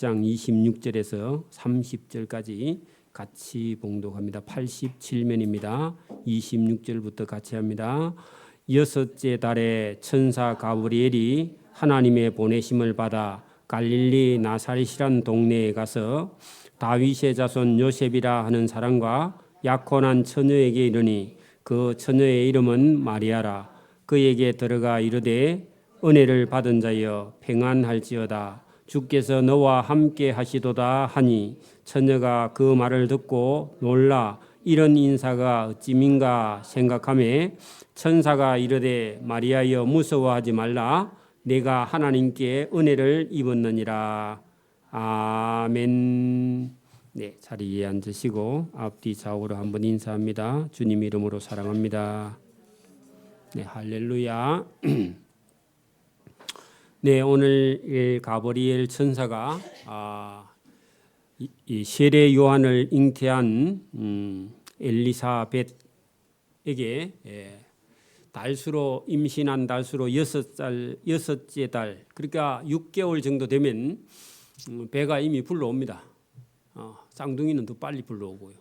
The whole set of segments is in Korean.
장 26절에서 30절까지 같이 봉독합니다. 87면입니다. 26절부터 같이 합니다. 여섯째 달에 천사 가브리엘이 하나님의 보내심을 받아 갈릴리 나사렛이란 동네에 가서 다윗의 자손 요셉이라 하는 사람과 약혼한 처녀에게 이르니 그 처녀의 이름은 마리아라. 그에게 들어가 이르되 은혜를 받은 자여 평안할지어다. 주께서 너와 함께 하시도다 하니 처녀가 그 말을 듣고 놀라 이런 인사가 어찌민가 생각하며 천사가 이르되 마리아여 무서워하지 말라. 내가 하나님께 은혜를 입었느니라. 아멘. 네, 자리에 앉으시고 앞뒤 좌우로 한번 인사합니다. 주님 이름으로 사랑합니다. 네, 할렐루야. 네, 오늘 가브리엘 천사가 이 세례 요한을 잉태한 엘리사벳에게 달수로 임신한 달수로 여섯째 달, 그러니까 6개월 정도 되면 배가 이미 불러옵니다. 쌍둥이는 더 빨리 불러오고요.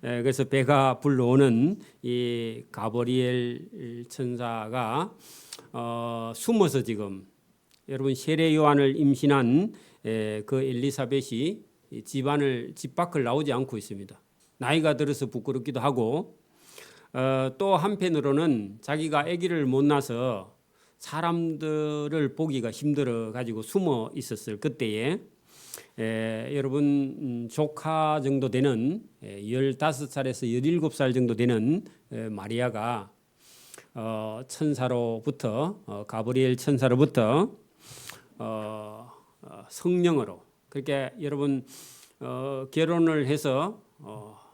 그래서 배가 불러오는 이 가브리엘 천사가 숨어서 지금 여러분 세례 요한을 임신한 그 엘리사벳이 집 밖을 나오지 않고 있습니다. 나이가 들어서 부끄럽기도 하고 또 한편으로는 자기가 아기를 못 낳아서 사람들을 보기가 힘들어 가지고 숨어 있었을 그때에 여러분 조카 정도 되는 15살에서 17살 정도 되는 마리아가 천사로부터 가브리엘 천사로부터 성령으로 그렇게 여러분 결혼을 해서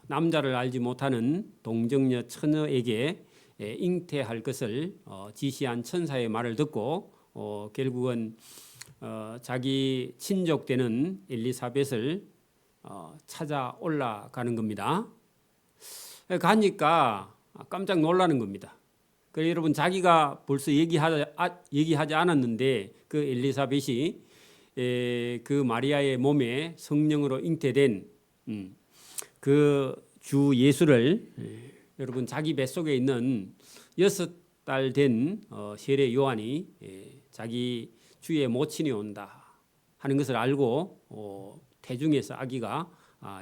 남자를 알지 못하는 동정녀 처녀에게 잉태할 것을 지시한 천사의 말을 듣고 결국은 자기 친족 되는 엘리사벳을 찾아 올라가는 겁니다. 가니까 깜짝 놀라는 겁니다. 그래서 여러분 자기가 벌써 얘기하지 않았는데 그 엘리사벳이 그 마리아의 몸에 성령으로 잉태된 그 주 예수를 여러분 자기 뱃속에 있는 6달 된 세례 요한이 자기 주의 모친이 온다 하는 것을 알고 대중에서 아기가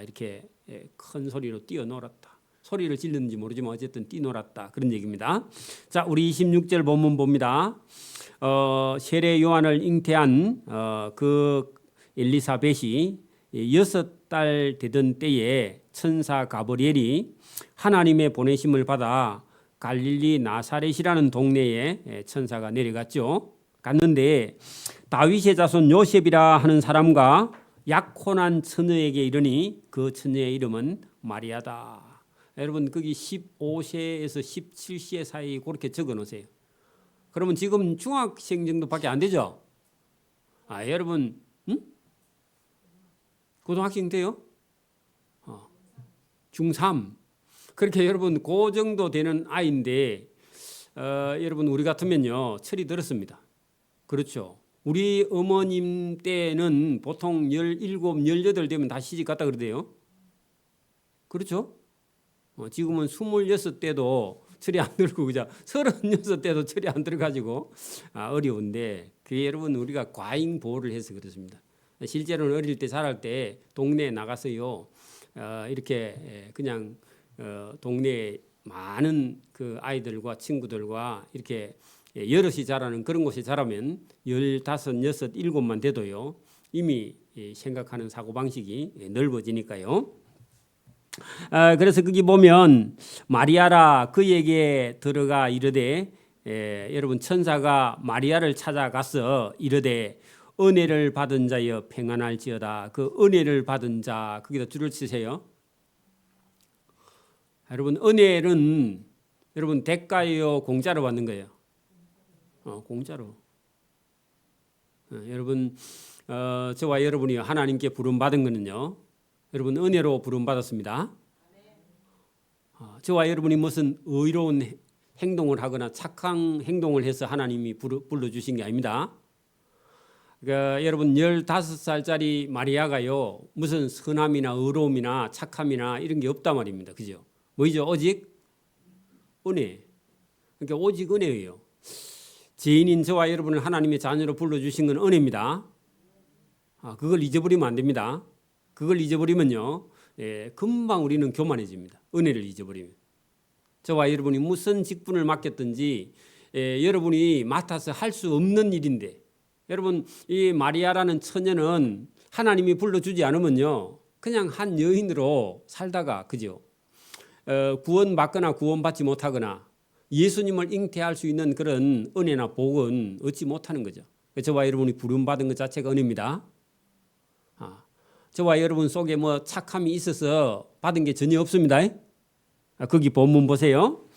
이렇게 큰 소리로 뛰어놀았다. 소리를 질렀는지 모르지만 어쨌든 뛰놀았다 그런 얘기입니다. 자, 우리 26절 본문 봅니다. 세례 요한을 잉태한 그 엘리사벳이 6달 되던 때에 천사 가브리엘이 하나님의 보내심을 받아 갈릴리 나사렛이라는 동네에 천사가 내려갔죠. 갔는데 다윗의 자손 요셉이라 하는 사람과 약혼한 처녀에게 이르니 그 처녀의 이름은 마리아다. 여러분 거기 15세에서 17세 사이 그렇게 적어 놓으세요. 그러면 지금 중학생 정도밖에 안 되죠? 여러분 고등학생 돼요? 중3 그렇게 여러분 그 정도 되는 아이인데 여러분 우리 같으면요 철이 들었습니다. 그렇죠. 우리 어머님 때는 보통 17, 18 되면 다 시집 갔다 그러대요. 그렇죠? 지금은 26대도 철이 안 들고 그죠? 36대도 철이 안 들어가지고 어려운데 그게 여러분 우리가 과잉 보호를 해서 그렇습니다. 실제로는 어릴 때 자랄 때 동네에 나가서요 이렇게 그냥 동네에 많은 그 아이들과 친구들과 이렇게 여럿이 자라는 그런 곳에 자라면 15, 6, 7만 돼도요 이미 생각하는 사고방식이 넓어지니까요. 그래서 거기 보면 마리아라 그에게 들어가 이르되 여러분 천사가 마리아를 찾아가서 이르되 은혜를 받은 자여 평안할지어다. 그 은혜를 받은 자 거기다 줄을 치세요. 여러분 은혜는 여러분 대가요 공짜로 받는 거예요. 공짜로. 여러분 저와 여러분이 하나님께 부름 받은 거는요. 여러분 은혜로 부름 받았습니다. 저와 여러분이 무슨 의로운 행동을 하거나 착한 행동을 해서 하나님이 불러주신 게 아닙니다. 그러니까 여러분 15살짜리 마리아가요 무슨 선함이나 의로움이나 착함이나 이런 게 없단 말입니다. 그죠? 뭐죠? 오직 은혜. 그러니까 오직 은혜예요. 죄인인 저와 여러분을 하나님의 자녀로 불러주신 건 은혜입니다. 그걸 잊어버리면 안 됩니다. 그걸 잊어버리면요 금방 우리는 교만해집니다. 은혜를 잊어버리면. 저와 여러분이 무슨 직분을 맡겼든지 여러분이 맡아서 할 수 없는 일인데 여러분 이 마리아라는 처녀는 하나님이 불러주지 않으면요 그냥 한 여인으로 살다가 그죠 구원받거나 구원받지 못하거나 예수님을 잉태할 수 있는 그런 은혜나 복은 얻지 못하는 거죠. 저와 여러분이 부름받은 것 자체가 은혜입니다. 저와 여러분 속에 뭐 착함이 있어서 받은 게 전혀 없습니다. 거기 본문 보세요.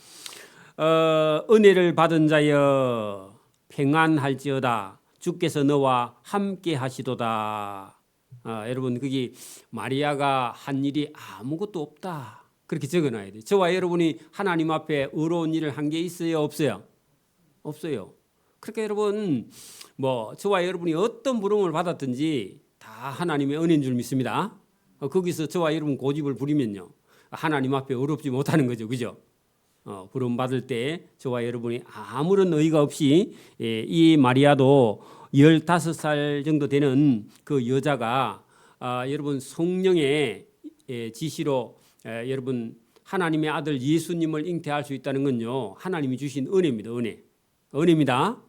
은혜를 받은 자여 평안할지어다 주께서 너와 함께 하시도다. 여러분 거기 마리아가 한 일이 아무것도 없다. 그렇게 적어놔야 돼요. 저와 여러분이 하나님 앞에 의로운 일을 한 게 있어요? 없어요? 없어요. 그러니까 여러분 뭐 저와 여러분이 어떤 부름을 받았든지 다 하나님의 은혜인 줄 믿습니다. 거기서 저와 여러분 고집을 부리면요 하나님 앞에 어렵지 못하는 거죠. 그죠? 부름 받을 때 저와 여러분이 아무런 의의가 없이 이 마리아도 15살 정도 되는 그 여자가 여러분 성령의 지시로 여러분 하나님의 아들 예수님을 잉태할 수 있다는 건요 하나님이 주신 은혜입니다. 은혜입니다.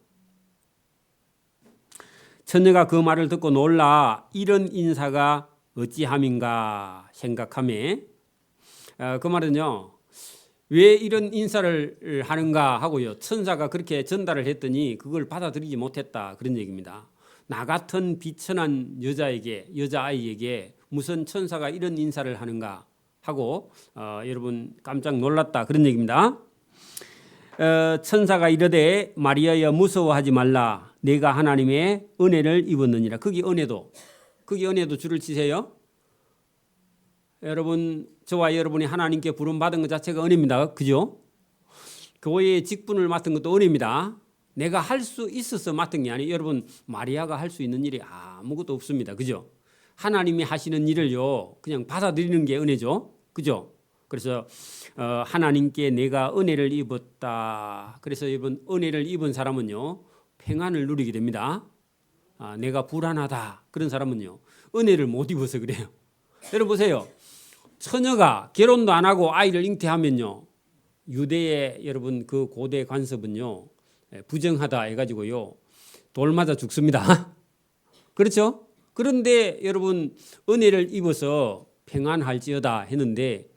처녀가 그 말을 듣고 놀라 이런 인사가 어찌함인가 생각하며 그 말은요 왜 이런 인사를 하는가 하고요 천사가 그렇게 전달을 했더니 그걸 받아들이지 못했다 그런 얘기입니다. 나 같은 비천한 여자아이에게 무슨 천사가 이런 인사를 하는가 하고 여러분 깜짝 놀랐다 그런 얘기입니다. 천사가 이르되 마리아여 무서워하지 말라 내가 하나님의 은혜를 입었느니라. 거기 은혜도 줄을 치세요. 여러분 저와 여러분이 하나님께 부름받은 것 자체가 은혜입니다. 그죠? 교회의 직분을 맡은 것도 은혜입니다. 내가 할 수 있어서 맡은 게 아니에요. 여러분 마리아가 할 수 있는 일이 아무것도 없습니다. 그죠? 하나님이 하시는 일을요 그냥 받아들이는 게 은혜죠. 그죠? 그래서 하나님께 내가 은혜를 입었다. 그래서 여러분 은혜를 입은 사람은요 평안을 누리게 됩니다. 내가 불안하다 그런 사람은요 은혜를 못 입어서 그래요. 여러분 보세요. 처녀가 결혼도 안 하고 아이를 잉태하면요 유대의 여러분 그 고대 관습은요 부정하다 해가지고요 돌 맞아 죽습니다. 그렇죠? 그런데 여러분 은혜를 입어서 평안할지어다 했는데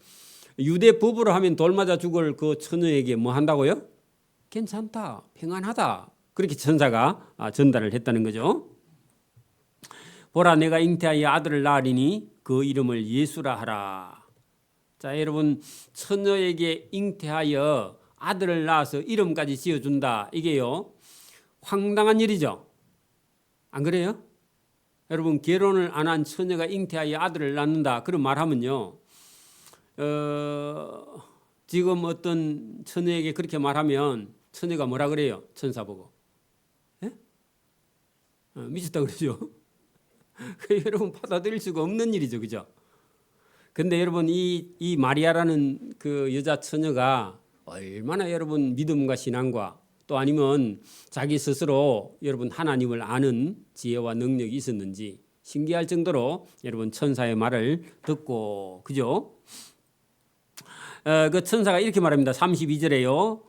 유대 법으로 하면 돌 맞아 죽을 그 처녀에게 뭐 한다고요? 괜찮다, 평안하다. 그렇게 천사가 전달을 했다는 거죠. 보라 내가 잉태하여 아들을 낳으리니 그 이름을 예수라 하라. 자 여러분 처녀에게 잉태하여 아들을 낳아서 이름까지 지어준다. 이게요 황당한 일이죠. 안 그래요? 여러분 결혼을 안 한 처녀가 잉태하여 아들을 낳는다 그런 말하면요 지금 어떤 처녀에게 그렇게 말하면 처녀가 뭐라 그래요? 천사 보고 미쳤다 그러죠. 여러분 받아들일 수가 없는 일이죠. 그죠? 근데 여러분 이 마리아라는 그 여자 처녀가 얼마나 여러분 믿음과 신앙과 또 아니면 자기 스스로 여러분 하나님을 아는 지혜와 능력이 있었는지 신기할 정도로 여러분 천사의 말을 듣고 그죠? 그 천사가 이렇게 말합니다. 32절에요.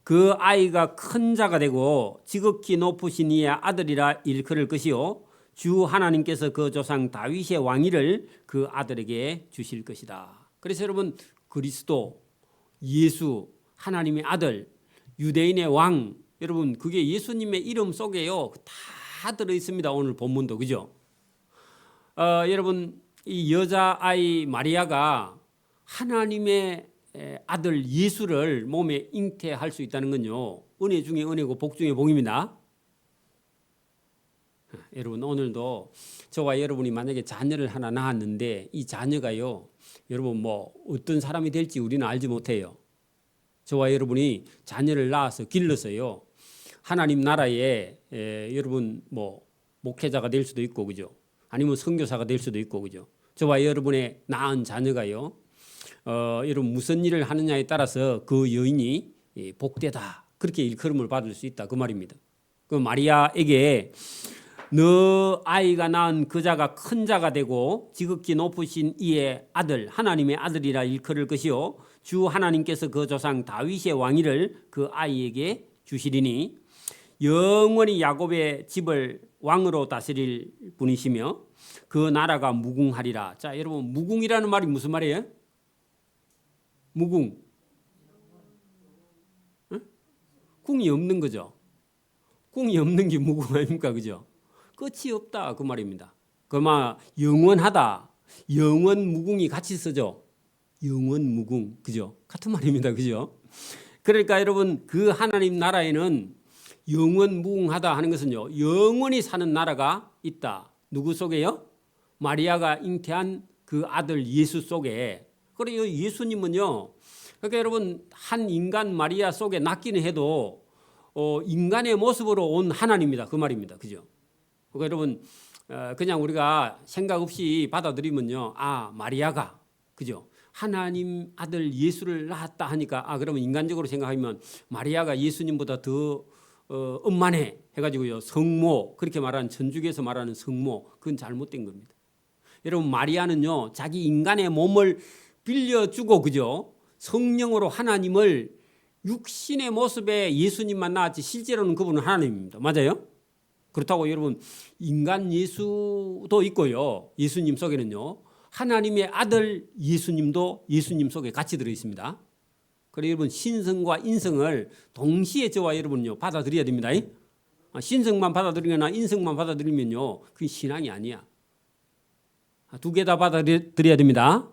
그 아이가 큰 자가 되고 지극히 높으신 이의 아들이라 일컬을 것이요 주 하나님께서 그 조상 다윗의 왕위를 그 아들에게 주실 것이다. 그래서 여러분 그리스도 예수 하나님의 아들 유대인의 왕 여러분 그게 예수님의 이름 속에요 다 들어 있습니다. 오늘 본문도 그죠? 여러분 이 여자아이 마리아가 하나님의 아들 예수를 몸에 잉태할 수 있다는 건요 은혜 중에 은혜고 복 중에 복입니다. 여러분 오늘도 저와 여러분이 만약에 자녀를 하나 낳았는데 이 자녀가요 여러분 뭐 어떤 사람이 될지 우리는 알지 못해요. 저와 여러분이 자녀를 낳아서 길러서요 하나님 나라에 여러분 뭐 목회자가 될 수도 있고, 그죠? 아니면 선교사가 될 수도 있고, 그죠? 저와 여러분의 낳은 자녀가요, 여러분 무슨 일을 하느냐에 따라서 그 여인이 복되다, 그렇게 일컬음을 받을 수 있다, 그 말입니다. 그 마리아에게 너 아이가 낳은 그 자가 큰 자가 되고 지극히 높으신 이의 아들, 하나님의 아들이라 일컬을 것이요 주 하나님께서 그 조상 다윗의 왕위를 그 아이에게 주시리니 영원히 야곱의 집을 왕으로 다스릴 분이시며 그 나라가 무궁하리라. 자, 여러분, 무궁이라는 말이 무슨 말이에요? 무궁. 응? 궁이 없는 거죠. 궁이 없는 게 무궁 아닙니까? 그죠? 끝이 없다, 그 말입니다. 그마 영원하다. 영원 무궁이 같이 쓰죠. 영원 무궁, 그죠? 같은 말입니다, 그죠? 그러니까 여러분, 그 하나님 나라에는 영원 무궁하다 하는 것은요, 영원히 사는 나라가 있다. 누구 속에요? 마리아가 잉태한 그 아들 예수 속에. 그래요, 예수님은요, 그러니까 여러분, 한 인간 마리아 속에 낳기는 해도 인간의 모습으로 온 하나님이다, 그 말입니다, 그죠? 그러니까 여러분, 그냥 우리가 생각 없이 받아들이면요, 아, 마리아가, 그죠? 하나님 아들 예수를 낳았다 하니까, 아, 그러면 인간적으로 생각하면 마리아가 예수님보다 더 엄만해 해가지고요, 성모, 그렇게 말하는 천주교에서 말하는 성모, 그건 잘못된 겁니다. 여러분, 마리아는요, 자기 인간의 몸을 빌려주고, 그죠? 성령으로 하나님을 육신의 모습에 예수님만 낳았지 실제로는 그분은 하나님입니다. 맞아요? 그렇다고 여러분, 인간 예수도 있고요, 예수님 속에는요, 하나님의 아들 예수님도 예수님 속에 같이 들어있습니다. 그래서 여러분, 신성과 인성을 동시에 저와 여러분요 받아들여야 됩니다. 신성만 받아들이거나 인성만 받아들이면요, 그게 신앙이 아니야. 두 개 다 받아들여야 됩니다.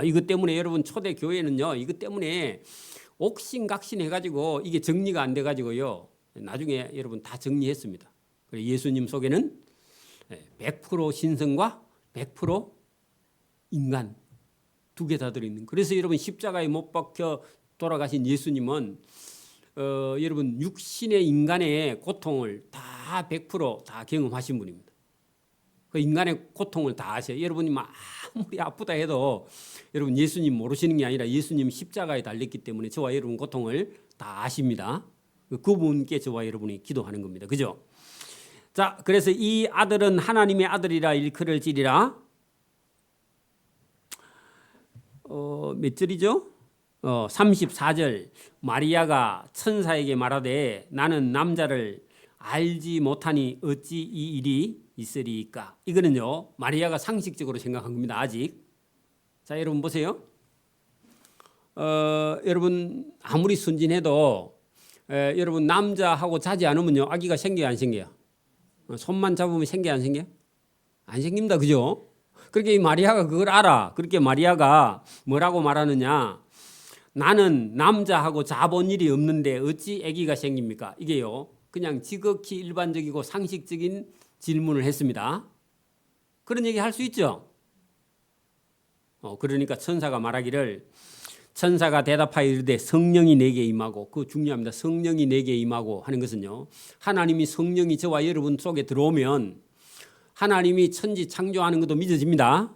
이것 때문에 여러분, 초대 교회는요, 이것 때문에 옥신각신 해가지고 이게 정리가 안 돼가지고요, 나중에 여러분 다 정리했습니다. 예수님 속에는 100% 신성과 100% 인간 두 개 다 들어있는. 그래서 여러분, 십자가에 못 박혀 돌아가신 예수님은 여러분 육신의 인간의 고통을 다 100% 경험하신 분입니다. 그 인간의 고통을 다 아셔요. 여러분이 아무리 아프다 해도 여러분 예수님 모르시는 게 아니라 예수님 십자가에 달렸기 때문에 저와 여러분 고통을 다 아십니다. 그분께 저와 여러분이 기도하는 겁니다. 그죠? 자, 그래서 이 아들은 하나님의 아들이라 일컬을지리라. 몇 절이죠? 34절. 마리아가 천사에게 말하되 나는 남자를 알지 못하니 어찌 이 일이 있으리까? 이거는요, 마리아가 상식적으로 생각한 겁니다. 아직. 자, 여러분 보세요. 여러분 아무리 순진해도 여러분 남자하고 자지 않으면요, 아기가 생겨요, 안 생겨요? 손만 잡으면 생겨, 안 생겨? 안 생깁니다, 그죠? 그렇게 이 마리아가 그걸 알아. 그렇게 마리아가 뭐라고 말하느냐? 나는 남자하고 자본 일이 없는데 어찌 아기가 생깁니까? 이게요, 그냥 지극히 일반적이고 상식적인 질문을 했습니다. 그런 얘기 할 수 있죠? 그러니까 천사가 말하기를, 천사가 대답하여 이르되 성령이 내게 임하고, 그거 중요합니다. 성령이 내게 임하고 하는 것은요, 하나님이 성령이 저와 여러분 속에 들어오면 하나님이 천지 창조하는 것도 믿어집니다.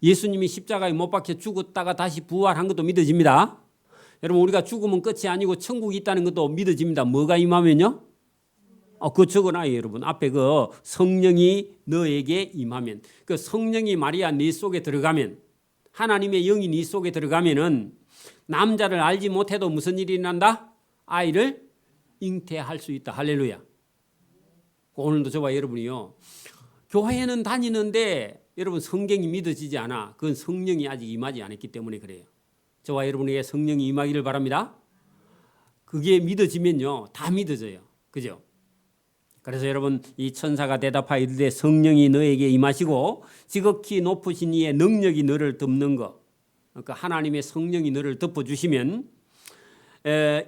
예수님이 십자가에 못 박혀 죽었다가 다시 부활한 것도 믿어집니다. 여러분, 우리가 죽으면 끝이 아니고 천국이 있다는 것도 믿어집니다. 뭐가 임하면요? 그거 적어놔요, 여러분. 앞에 그 성령이 너에게 임하면, 그 성령이 마리아 네 속에 들어가면, 하나님의 영이 네 속에 들어가면은 남자를 알지 못해도 무슨 일이 난다? 아이를 잉태할 수 있다. 할렐루야. 오늘도 저와 여러분이요, 교회는 다니는데 여러분 성경이 믿어지지 않아. 그건 성령이 아직 임하지 않았기 때문에 그래요. 저와 여러분에게 성령이 임하기를 바랍니다. 그게 믿어지면요, 다 믿어져요. 그죠? 그래서 여러분, 이 천사가 대답하여 이르되 성령이 너에게 임하시고 지극히 높으신 이의 능력이 너를 덮는 것. 그러니까 하나님의 성령이 너를 덮어주시면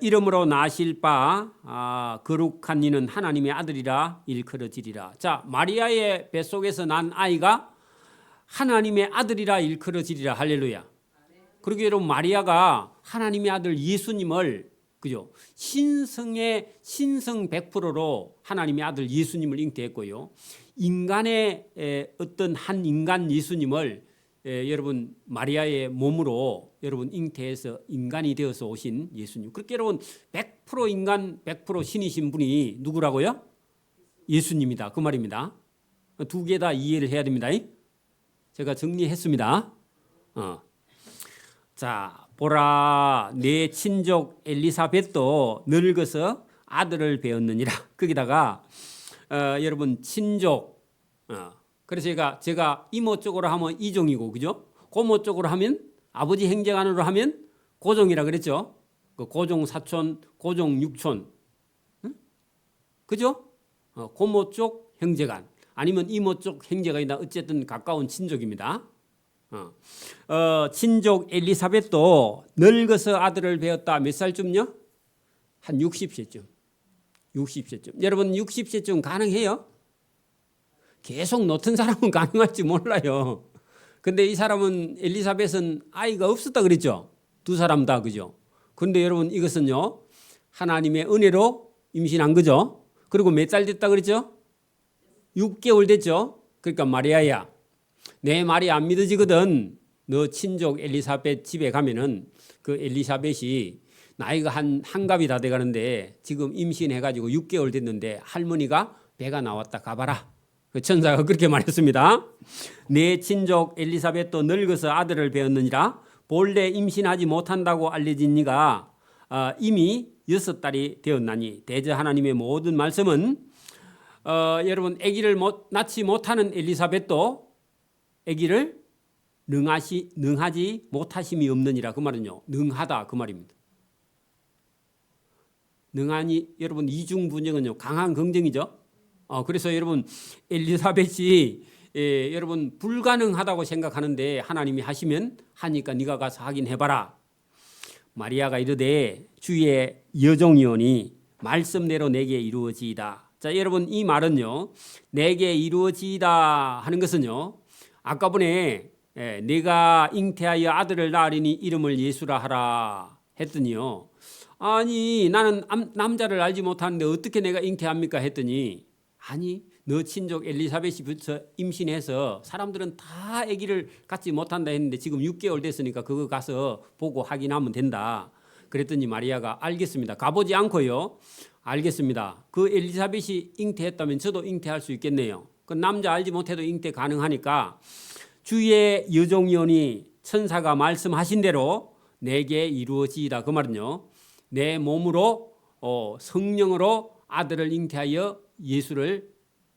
이름으로 나실 바 거룩한 이는 하나님의 아들이라 일컬어지리라. 자, 마리아의 뱃속에서 난 아이가 하나님의 아들이라 일컬어지리라. 할렐루야. 그러게 여러분, 마리아가 하나님의 아들 예수님을, 그죠? 신성의 신성 100%로 하나님의 아들 예수님을 잉태했고요. 인간의 어떤 한 인간 예수님을 여러분 마리아의 몸으로 여러분 잉태해서 인간이 되어서 오신 예수님. 그렇게 여러분 100% 인간 100% 신이신 분이 누구라고요? 예수님이다. 그 말입니다. 두 개 다 이해를 해야 됩니다. 제가 정리했습니다. 자, 보라 내 친족 엘리사벳도 늙어서 아들을 배었느니라. 거기다가 여러분 친족 그래서 제가 이모 쪽으로 하면 이종이고 그죠? 고모 쪽으로 하면 아버지 행제간으로 하면 고종이라 그랬죠. 그 고종 사촌, 고종 육촌, 응? 그죠? 고모 쪽 형제간 아니면 이모 쪽 형제간이다. 어쨌든 가까운 친족입니다. 친족 엘리사벳도 늙어서 아들을 배었다. 몇 살쯤요? 한 60세쯤. 60세쯤. 여러분 60세쯤 가능해요? 계속 놓던 사람은 가능할지 몰라요. 근데 이 사람은 엘리사벳은 아이가 없었다 그랬죠. 두 사람 다 그죠. 그런데 여러분 이것은요 하나님의 은혜로 임신한 거죠. 그리고 몇 살 됐다 그랬죠? 6개월 됐죠. 그러니까 마리아야 내 말이 안 믿어지거든. 너 친족 엘리사벳 집에 가면은 그 엘리사벳이 나이가 한갑이 다 돼가는데 지금 임신해가지고 6개월 됐는데 할머니가 배가 나왔다 가봐라. 그 천사가 그렇게 말했습니다. 내 친족 엘리사벳도 늙어서 아들을 배었느니라. 본래 임신하지 못한다고 알려진 네가 이미 6달이 되었나니 대저 하나님의 모든 말씀은 여러분 아기를 낳지 못하는 엘리사벳도 아기를 능하지 못하심이 없느니라. 그 말은요 능하다 그 말입니다. 능하니 여러분 이중분정은요 강한 긍정이죠. 그래서 여러분 엘리사벳이 여러분 불가능하다고 생각하는데 하나님이 하시면 하니까 네가 가서 확인해봐라. 마리아가 이르되 주의 여종이오니 말씀대로 내게 이루어지이다. 자 여러분 이 말은요 내게 이루어지이다 하는 것은요 아까 전에 내가 잉태하여 아들을 낳으리니 이름을 예수라 하라 했더니요 아니 나는 남자를 알지 못하는데 어떻게 내가 잉태합니까 했더니 아니 너 친족 엘리사벳이 임신해서 사람들은 다 아기를 갖지 못한다 했는데 지금 6개월 됐으니까 그거 가서 보고 확인하면 된다. 그랬더니 마리아가 알겠습니다. 가보지 않고요. 알겠습니다. 그 엘리사벳이 잉태했다면 저도 잉태할 수 있겠네요. 그 남자 알지 못해도 잉태 가능하니까 주의 여종이오니 천사가 말씀하신 대로 내게 이루어지이다. 그 말은요. 내 몸으로 성령으로 아들을 잉태하여 예수를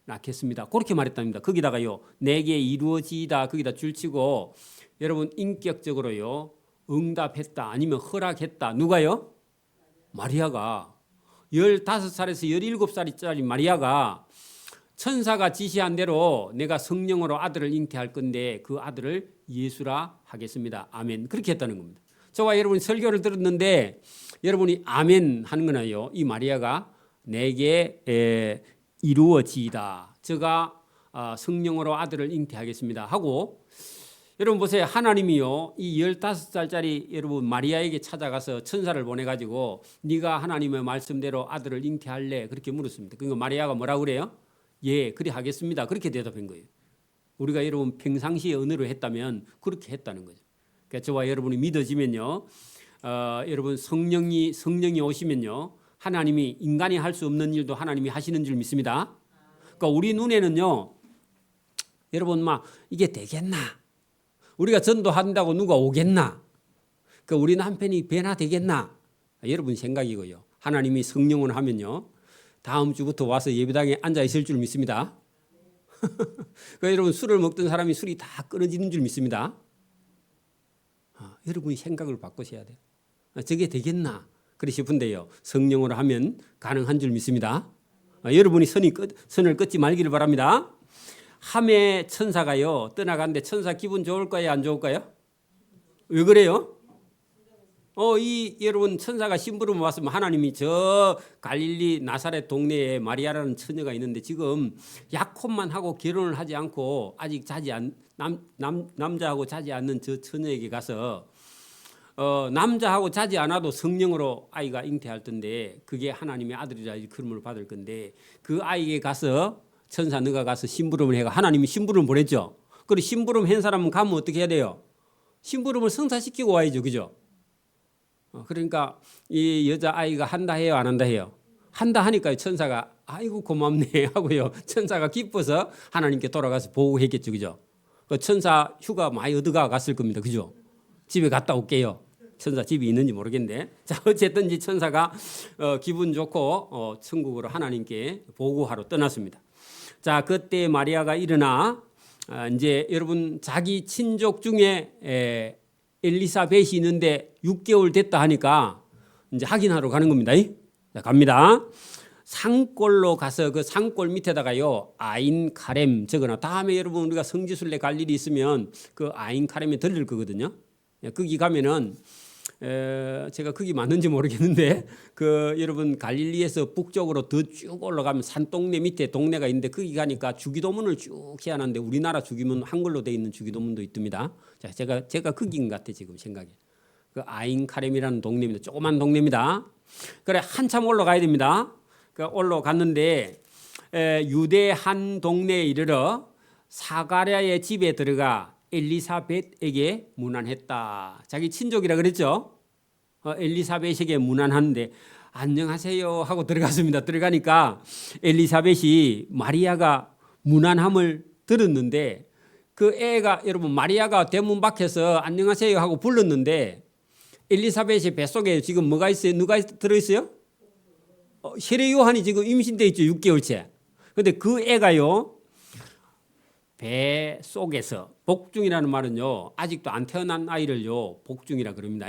낳겠습니다. 그렇게 말했답니다. 거기다가요. 내게 이루어지이다. 거기다 줄치고 여러분 인격적으로요. 응답했다. 아니면 허락했다. 누가요? 마리아가 15살에서 17살짜리 마리아가 천사가 지시한 대로 내가 성령으로 아들을 잉태할 건데 그 아들을 예수라 하겠습니다. 아멘. 그렇게 했다는 겁니다. 저와 여러분이 설교를 들었는데 여러분이 아멘 하는 거는요. 이 마리아가 내게 이루어지이다. 제가 성령으로 아들을 잉태하겠습니다. 하고 여러분 보세요. 하나님이요. 이 15살짜리 여러분 마리아에게 찾아가서 천사를 보내가지고 네가 하나님의 말씀대로 아들을 잉태할래? 그렇게 물었습니다. 그러니까 마리아가 뭐라고 그래요? 예, 그리 하겠습니다. 그렇게 대답한 거예요. 우리가 여러분 평상시에 언어로 했다면 그렇게 했다는 거죠. 그러니까 저와 여러분이 믿어지면요. 여러분 성령이 오시면요. 하나님이 인간이 할 수 없는 일도 하나님이 하시는 줄 믿습니다. 그러니까 우리 눈에는요. 여러분 막 이게 되겠나? 우리가 전도한다고 누가 오겠나? 그러니까 우리 남편이 배나 되겠나? 여러분 생각이고요. 하나님이 성령을 하면요. 다음 주부터 와서 예배당에 앉아 있을 줄 믿습니다. 그러니까 여러분 술을 먹던 사람이 술이 다 끊어지는 줄 믿습니다. 여러분이 생각을 바꾸셔야 돼요. 저게 되겠나? 그러 싶은데요. 성령으로 하면 가능한 줄 믿습니다. 여러분이 선을 끊지 말기를 바랍니다. 함의 천사가요. 떠나갔는데 천사 기분 좋을까요? 안 좋을까요? 왜 그래요? 이 여러분 천사가 심부름 왔으면 하나님이 저 갈릴리 나사렛 동네에 마리아라는 처녀가 있는데 지금 약혼만 하고 결혼을 하지 않고 아직 남자하고 자지 않는 저 처녀에게 가서 남자하고 자지 않아도 성령으로 아이가 잉태할 텐데 그게 하나님의 아들이라 그름을 받을 건데 그 아이에게 가서 천사 너가 가서 심부름을 해가 하나님이 심부름 보냈죠. 그리고 심부름 한 사람은 가면 어떻게 해야 돼요? 심부름을 성사시키고 와야죠. 그죠? 그러니까 이 여자아이가 한다 해요? 안 한다 해요? 한다 하니까 천사가 아이고 고맙네 하고요. 천사가 기뻐서 하나님께 돌아가서 보고했겠죠. 그죠? 그 천사 휴가 많이 얻어가 갔을 겁니다. 그죠? 집에 갔다 올게요. 천사 집이 있는지 모르겠는데. 자, 어쨌든 이 천사가 기분 좋고 천국으로 하나님께 보고하러 떠났습니다. 자, 그때 마리아가 일어나 이제 여러분 자기 친족 중에 엘리사벳이 있는데 6개월 됐다 하니까 이제 확인하러 가는 겁니다. 자, 갑니다. 산골로 가서 그 산골 밑에다가요 아인 카렘 적어놔. 다음에 여러분 우리가 성지순례 갈 일이 있으면 그 아인 카렘에 들릴 거거든요. 거기 가면은 제가 거기 맞는지 모르겠는데 그 여러분 갈릴리에서 북쪽으로 더 쭉 올라가면 산동네 밑에 동네가 있는데 거기 가니까 주기도문을 쭉 해안하는데 우리나라 주기문 한글로 돼 있는 주기도문도 있답니다. 자, 제가 거기인 것 같아 지금 생각에. 그 아인 카렘이라는 동네입니다. 조그만 동네입니다. 그래 한참 올라가야 됩니다. 그 올라갔는데 유대 한 동네에 이르러 사가랴의 집에 들어가 엘리사벳에게 문안했다. 자기 친족이라 그랬죠. 엘리사벳에게 문안하는데 안녕하세요 하고 들어갔습니다. 들어가니까 엘리사벳이 마리아가 문안함을 들었는데 그 애가 여러분 마리아가 대문 밖에서 안녕하세요 하고 불렀는데 엘리사벳의 뱃속에 지금 뭐가 있어요? 누가 들어있어요? 세례 요한이 지금 임신돼 있죠. 6개월째. 근데 그 애가요. 배 속에서 복중이라는 말은요. 아직도 안 태어난 아이를요. 복중이라 그럽니다.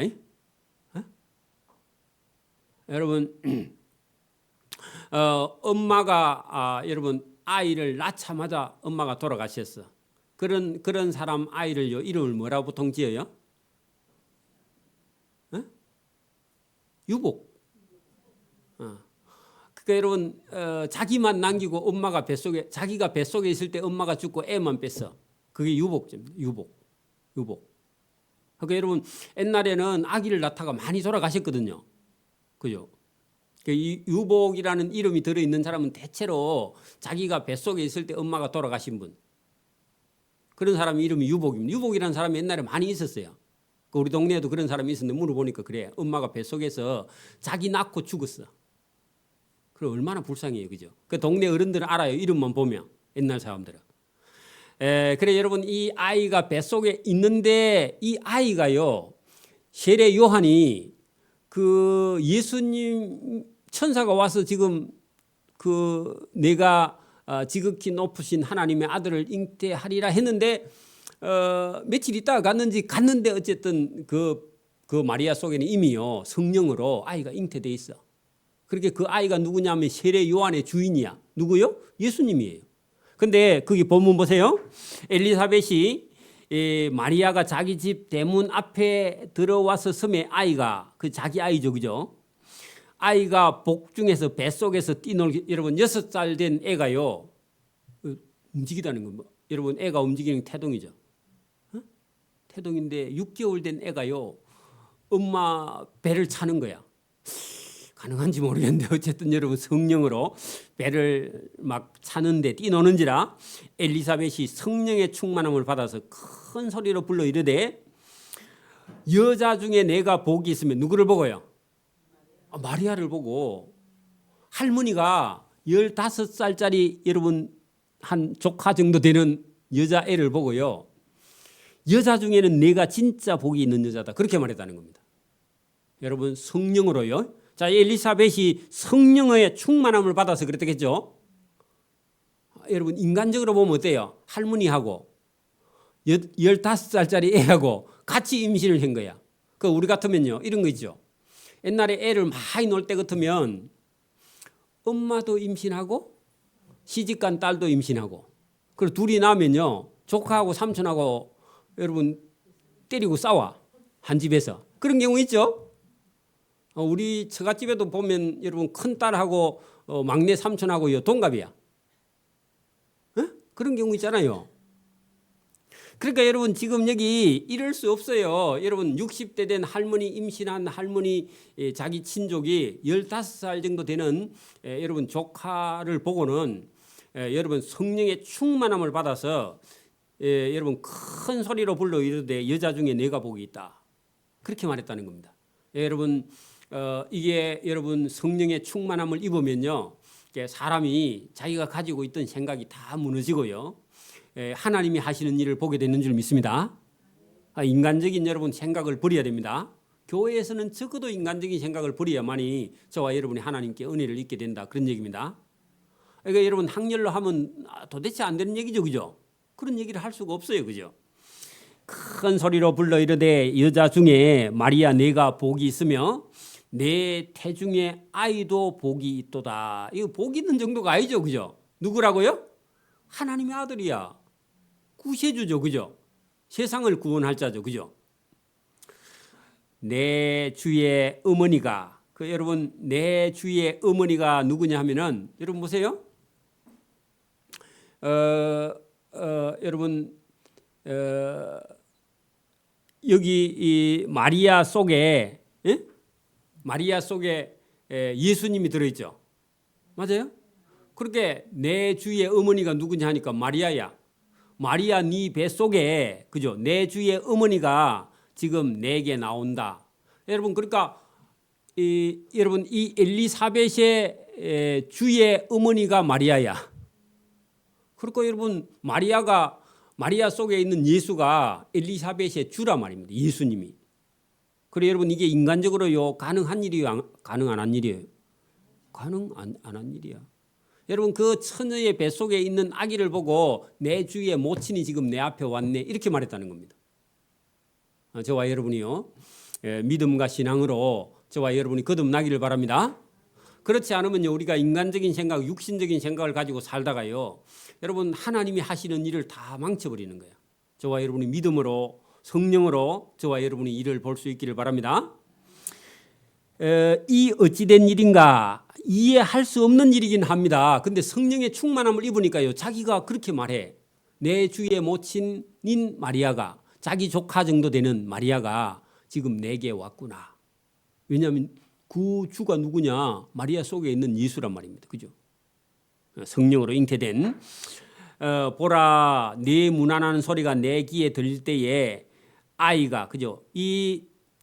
여러분 엄마가 여러분 아이를 낳자마자 엄마가 돌아가셨어. 그런 사람 아이를요. 이름을 뭐라고 보통 지어요? 유복. 그러니까 여러분 자기만 남기고 엄마가 뱃속에 자기가 뱃속에 있을 때 엄마가 죽고 애만 뺐어. 그게 유복입니다. 유복. 그러니까 여러분 옛날에는 아기를 낳다가 많이 돌아가셨거든요. 그죠? 이 유복이라는 이름이 들어있는 사람은 대체로 자기가 뱃속에 있을 때 엄마가 돌아가신 분. 그런 사람 이름이 유복입니다. 유복이라는 사람이 옛날에 많이 있었어요. 우리 동네에도 그런 사람이 있었는데 물어보니까 그래. 엄마가 뱃속에서 자기 낳고 죽었어. 그럼 얼마나 불쌍해요. 그죠? 그 동네 어른들은 알아요. 이름만 보면. 옛날 사람들은. 그래 여러분 이 아이가 뱃속에 있는데 이 아이가요. 세례 요한이 그 예수님 천사가 와서 지금 그 내가 지극히 높으신 하나님의 아들을 잉태하리라 했는데 며칠 있다가 갔는데 어쨌든 그 마리아 속에는 이미요 성령으로 아이가 잉태돼 있어. 그렇게 그 아이가 누구냐면 세례 요한의 주인이야. 누구요? 예수님이에요. 근데 거기 본문 보세요. 엘리사벳이 마리아가 자기 집 대문 앞에 들어와서 섬에 아이가 그 자기 아이죠, 그죠? 아이가 복중에서 뱃속에서 뛰놀기 여러분 6살 된 애가요 움직이다는 거 여러분 애가 움직이는 태동이죠. 태동인데 6개월 된 애가요 엄마 배를 차는 거야. 가능한지 모르겠는데 어쨌든 여러분 성령으로 배를 막 차는데 뛰노는지라 엘리사벳이 성령의 충만함을 받아서 큰 소리로 불러 이르되 여자 중에 내가 복이 있으면 누구를 보고요? 마리아를 보고 할머니가 15살짜리 여러분 한 조카 정도 되는 여자애를 보고요. 여자 중에는 내가 진짜 복이 있는 여자다. 그렇게 말했다는 겁니다. 여러분 성령으로요. 자, 엘리사벳이 성령의 충만함을 받아서 그랬겠죠. 여러분 인간적으로 보면 어때요? 할머니하고 15살짜리 애하고 같이 임신을 한 거야. 그 우리 같으면요 이런 거 있죠. 옛날에 애를 많이 놀 때 같으면 엄마도 임신하고 시집간 딸도 임신하고 그리고 둘이 나면요 조카하고 삼촌하고 여러분 때리고 싸워 한 집에서 그런 경우 있죠. 우리 처갓집에도 보면 여러분 큰 딸하고 막내 삼촌하고요 동갑이야. 그런 경우 있잖아요. 그러니까 여러분 지금 여기 이럴 수 없어요. 여러분 60대 된 할머니 임신한 할머니 자기 친족이 15살 정도 되는 여러분 조카를 보고는 여러분 성령의 충만함을 받아서 여러분 큰 소리로 불러 이르되 여자 중에 내가 복이 있다. 그렇게 말했다는 겁니다. 여러분 이게 여러분 성령의 충만함을 입으면요, 사람이 자기가 가지고 있던 생각이 다 무너지고요, 하나님이 하시는 일을 보게 되는 줄 믿습니다. 인간적인 여러분 생각을 버려야 됩니다. 교회에서는 적어도 인간적인 생각을 버려야만이 저와 여러분이 하나님께 은혜를 입게 된다, 그런 얘기입니다. 그러니까 여러분 학렬로 하면 도대체 안 되는 얘기죠, 그죠? 그런 얘기를 할 수가 없어요, 그죠? 큰 소리로 불러 이르되 여자 중에 마리아 네가 복이 있으며 내 태중에 아이도 복이 있도다. 이거 복 있는 정도가 아니죠, 그죠? 누구라고요? 하나님의 아들이야. 구세주죠, 그죠? 세상을 구원할 자죠, 그죠? 내 주의 어머니가, 여러분 내 주의 어머니가 누구냐 하면은 여러분 보세요. 여러분 여기 이 마리아 속에 예수님이 들어있죠. 맞아요? 그렇게 내 주의 어머니가 누구냐 하니까 마리아야. 마리아 네 뱃속에, 그죠? 내 주의 어머니가 지금 내게 나온다. 여러분 그러니까 여러분 이 엘리사벳의 주의 어머니가 마리아야. 그러니까 여러분 마리아 속에 있는 예수가 엘리사벳의 주라 말입니다. 예수님이. 그래 여러분 이게 인간적으로요 가능한 일이요, 가능 안 한 일이에요? 가능 안 한 일이야. 여러분 그 처녀의 뱃속에 있는 아기를 보고 내 주의 모친이 지금 내 앞에 왔네, 이렇게 말했다는 겁니다. 저와 여러분이요 믿음과 신앙으로 저와 여러분이 거듭나기를 바랍니다. 그렇지 않으면요 우리가 인간적인 생각, 육신적인 생각을 가지고 살다가요 여러분 하나님이 하시는 일을 다 망쳐버리는 거예요. 저와 여러분이 믿음으로 성령으로 저와 여러분이 일을 볼 수 있기를 바랍니다. 이 어찌된 일인가, 이해할 수 없는 일이긴 합니다. 근데 성령의 충만함을 입으니까요 자기가 그렇게 말해. 내 주의 모친인 마리아가, 자기 조카 정도 되는 마리아가 지금 내게 왔구나. 왜냐하면 그 주가 누구냐? 마리아 속에 있는 예수란 말입니다. 그죠? 성령으로 잉태된 보라 네 문안하는 소리가 내 귀에 들릴 때에 아이가, 그죠? 이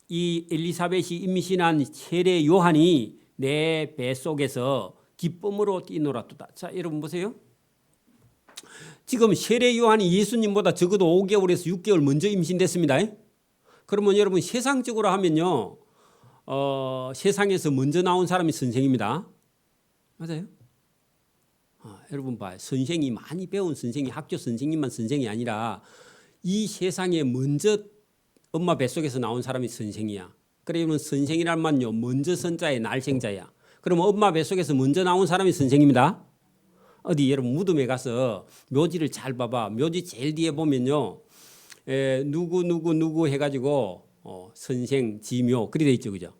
엘리사벳이 임신한 세례 요한이 내 뱃속에서 기쁨으로 뛰놀았도다. 자, 여러분 보세요. 지금 세례 요한이 예수님보다 적어도 5개월에서 6개월 먼저 임신됐습니다. 그러면 여러분 세상적으로 하면요 세상에서 먼저 나온 사람이 선생입니다. 맞아요? 여러분 봐요. 선생이 많이 배운 선생이, 학교 선생님만 선생이 아니라 이 세상에 먼저 엄마 뱃속에서 나온 사람이 선생이야. 그러면 선생이란 말은요 먼저 선자의 날생자야. 그러면 엄마 뱃속에서 먼저 나온 사람이 선생입니다. 어디 여러분 무덤에 가서 묘지를 잘 봐봐. 묘지 제일 뒤에 보면요 누구 해가지고 선생 지묘 그렇게 돼 있죠, 그죠?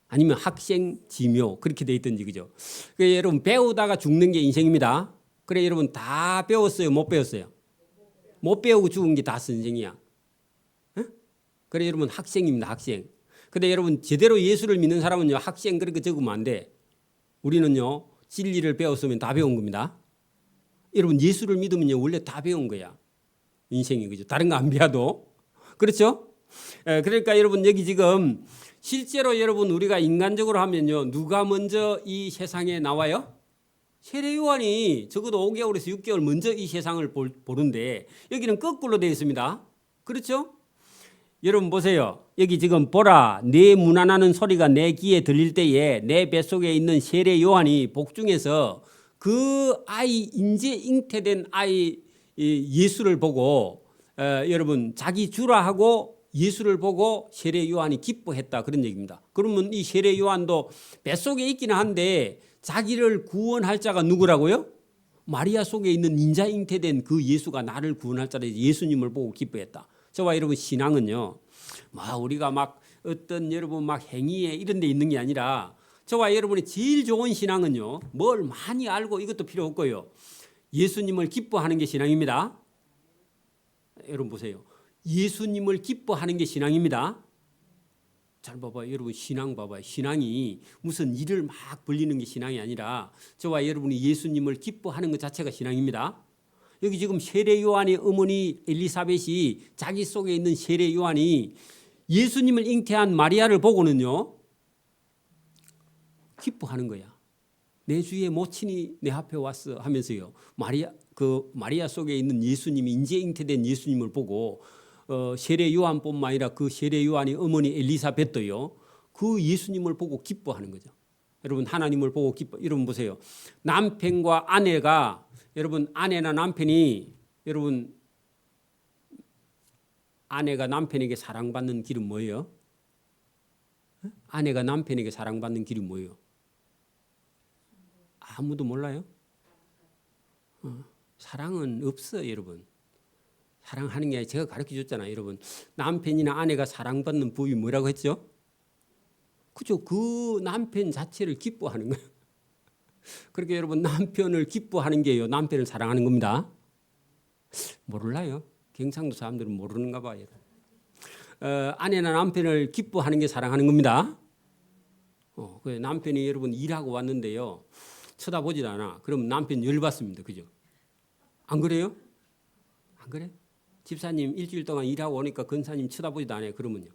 아니면 학생 지묘 그렇게 돼 있든지, 그죠? 그래 여러분 배우다가 죽는 게 인생입니다. 그래 여러분 다 배웠어요, 못 배웠어요? 못 배우고 죽은 게 다 선생이야. 그래 여러분 학생입니다, 학생. 근데 여러분 제대로 예수를 믿는 사람은요 학생 그렇게 적으면 안 돼. 우리는요 진리를 배웠으면 다 배운 겁니다. 여러분 예수를 믿으면요 원래 다 배운 거야. 인생이, 그죠? 다른 거 안 배워도. 그렇죠? 그러니까 여러분 여기 지금 실제로 여러분 우리가 인간적으로 하면요 누가 먼저 이 세상에 나와요? 세례 요한이 적어도 5개월에서 6개월 먼저 이 세상을 보는데 여기는 거꾸로 되어 있습니다. 그렇죠? 여러분 보세요. 여기 지금 보라 네 문안하는 소리가 내 귀에 들릴 때에 내 뱃속에 있는 세례 요한이 복중에서 그 아이, 인제 잉태된 아이 예수를 보고 여러분 자기 주라 하고 예수를 보고 세례 요한이 기뻐했다, 그런 얘기입니다. 그러면 이 세례 요한도 뱃속에 있기는 한데 자기를 구원할 자가 누구라고요? 마리아 속에 있는 인자 잉태된 그 예수가 나를 구원할 자라, 예수님을 보고 기뻐했다. 저와 여러분 신앙은요 우리가 막 어떤 여러분 막 행위에 이런 데 있는 게 아니라 저와 여러분의 제일 좋은 신앙은요 뭘 많이 알고 이것도 필요 없고요 예수님을 기뻐하는 게 신앙입니다. 여러분 보세요. 예수님을 기뻐하는 게 신앙입니다. 잘 봐봐요. 여러분 신앙 봐봐요. 신앙이 무슨 일을 막 벌리는 게 신앙이 아니라 저와 여러분이 예수님을 기뻐하는 것 자체가 신앙입니다. 여기 지금 세례 요한의 어머니 엘리사벳이 자기 속에 있는 세례 요한이 예수님을 잉태한 마리아를 보고는요. 기뻐하는 거야. 내 주의 모친이 내 앞에 왔어 하면서요. 마리아 속에 있는 예수님이 이제 잉태된 예수님을 보고 세례 요한뿐만 아니라 그 세례 요한의 어머니 엘리사벳도요. 그 예수님을 보고 기뻐하는 거죠. 여러분 하나님을 보고 여러분 보세요. 남편과 아내가 여러분 아내나 남편이 여러분 아내가 남편에게 사랑받는 길은 뭐예요? 아내가 남편에게 사랑받는 길이 뭐예요? 아무도 몰라요? 사랑은 없어요, 여러분. 사랑하는 게 아니라 제가 가르쳐 줬잖아요, 여러분. 남편이나 아내가 사랑받는 법이 뭐라고 했죠? 그죠? 그 남편 자체를 기뻐하는 거예요. 그렇게 여러분 남편을 기뻐하는 게요. 남편을 사랑하는 겁니다. 몰라요? 경상도 사람들은 모르는가 봐요. 아내나 남편을 기뻐하는 게 사랑하는 겁니다. 남편이 여러분 일하고 왔는데요. 쳐다보질 않아. 그럼 남편 열받습니다. 그죠? 안 그래요? 안 그래? 집사님 일주일 동안 일하고 오니까 권사님 쳐다보지도 않아요. 그러면요.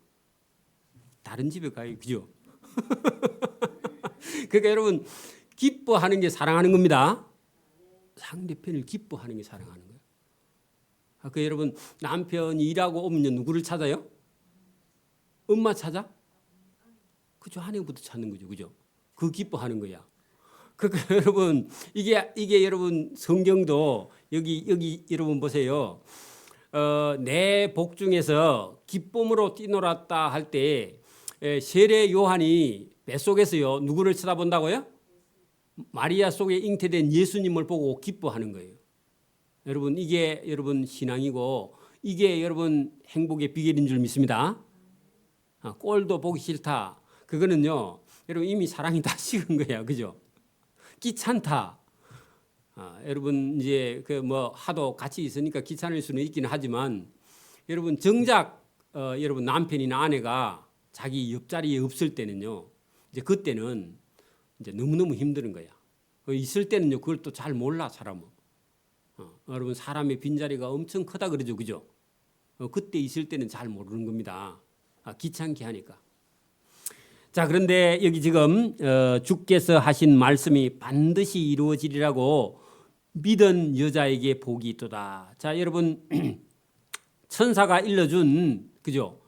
다른 집에 가요. 그죠? 그러니까 여러분 기뻐하는 게 사랑하는 겁니다. 상대편을 기뻐하는 게 사랑하는 거예요. 그 여러분 남편이 일하고 오면 누구를 찾아요? 엄마 찾아? 그죠? 아내부터 찾는 거죠. 그죠? 그 기뻐하는 거야. 그러니까 여러분 이게 여러분 성경도 여기 여러분 보세요. 내 복 중에서 기쁨으로 뛰놀았다 할 때 세례 요한이 뱃속에서요 누구를 쳐다본다고요? 마리아 속에 잉태된 예수님을 보고 기뻐하는 거예요. 여러분 이게 여러분 신앙이고 이게 여러분 행복의 비결인 줄 믿습니다. 꼴도 보기 싫다. 그거는요 여러분 이미 사랑이 다 식은 거야, 그죠? 귀찮다. 여러분 이제 그 뭐 하도 같이 있으니까 귀찮을 수는 있기는 하지만 여러분 정작 여러분 남편이나 아내가 자기 옆자리에 없을 때는요 이제 그때는 이제 너무너무 힘든 거야. 있을 때는요 그걸 또 잘 몰라 사람은. 여러분 사람의 빈자리가 엄청 크다 그러죠, 그죠? 그때 있을 때는 잘 모르는 겁니다. 귀찮게 하니까. 자, 그런데 여기 지금 주께서 하신 말씀이 반드시 이루어지리라고 믿은 여자에게 복이 있도다. 자, 여러분 천사가 일러준 그죠?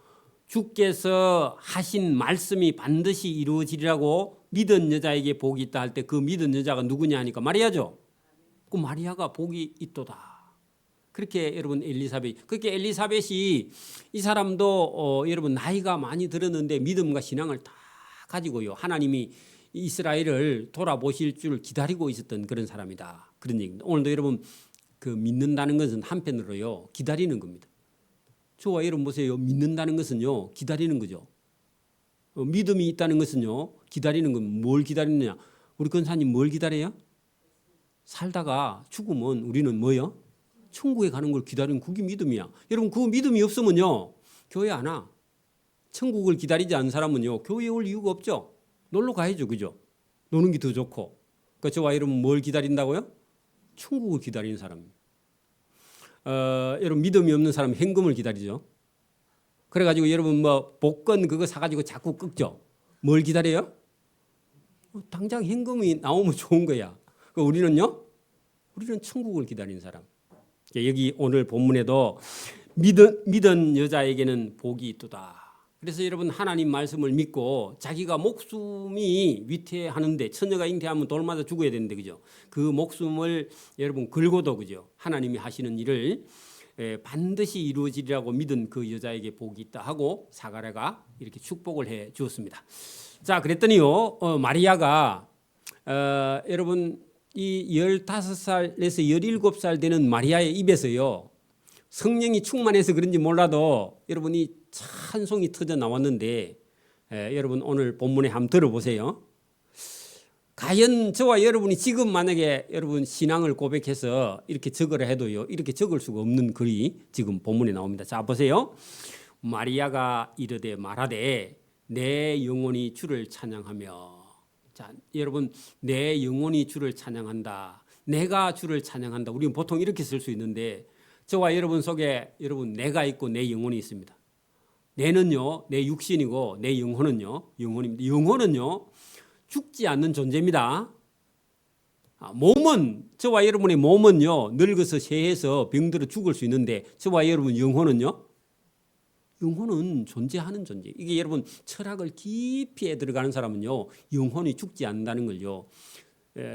주께서 하신 말씀이 반드시 이루어지리라고 믿은 여자에게 복이 있다 할 때 그 믿은 여자가 누구냐 하니까 마리아죠. 그 마리아가 복이 있도다. 그렇게 여러분 그렇게 엘리사벳이 이 사람도 여러분 나이가 많이 들었는데 믿음과 신앙을 다 가지고요. 하나님이 이스라엘을 돌아보실 줄 기다리고 있었던 그런 사람이다. 그런 얘기입니다. 오늘도 여러분 그 믿는다는 것은 한편으로요. 기다리는 겁니다. 저와 여러분 보세요. 믿는다는 것은요. 기다리는 거죠. 믿음이 있다는 것은요. 기다리는 건 뭘 기다리느냐. 우리 권사님 뭘 기다려요? 살다가 죽으면 우리는 뭐요? 천국에 가는 걸 기다리는 그게 믿음이야. 여러분 그 믿음이 없으면요. 교회 안 와. 천국을 기다리지 않는 사람은요. 교회에 올 이유가 없죠. 놀러 가야죠. 그죠? 노는 게 더 좋고. 그러니까 저와 여러분 뭘 기다린다고요? 천국을 기다리는 사람입니다. 여러분 믿음이 없는 사람은 현금을 기다리죠. 그래가지고 여러분 뭐 복권 그거 사가지고 자꾸 끄죠. 뭘 기다려요? 당장 현금이 나오면 좋은 거야. 우리는요? 우리는 천국을 기다리는 사람. 여기 오늘 본문에도 믿은 여자에게는 복이 있도다. 그래서 여러분 하나님 말씀을 믿고 자기가 목숨이 위태하는데 처녀가 잉태하면 돌마다 죽어야 되는데 그죠? 그 목숨을 여러분 걸고도 그죠? 하나님이 하시는 일을 반드시 이루어지리라고 믿은 그 여자에게 복이 있다 하고 사가랴가 이렇게 축복을 해 주었습니다. 자, 그랬더니요. 마리아가 여러분 이 15살에서 17살 되는 마리아의 입에서요. 성령이 충만해서 그런지 몰라도 여러분이 찬송이 터져 나왔는데 여러분 오늘 본문에 한번 들어보세요. 과연 저와 여러분이 지금 만약에 여러분 신앙을 고백해서 이렇게 적으라 해도요. 이렇게 적을 수가 없는 글이 지금 본문에 나옵니다. 자, 보세요. 마리아가 이르되 말하되 내 영혼이 주를 찬양하며. 자, 여러분, 내 영혼이 주를 찬양한다. 내가 주를 찬양한다. 우리는 보통 이렇게 쓸 수 있는데 저와 여러분 속에 여러분 내가 있고 내 영혼이 있습니다. 내는요, 내 육신이고 내 영혼은요, 영혼입니다. 영혼은요, 죽지 않는 존재입니다. 몸은, 저와 여러분의 몸은요, 늙어서 쇠해서 병들어 죽을 수 있는데 저와 여러분 영혼은요, 영혼은 존재하는 존재. 이게 여러분 철학을 깊이 들어가는 사람은요, 영혼이 죽지 않는다는 걸요,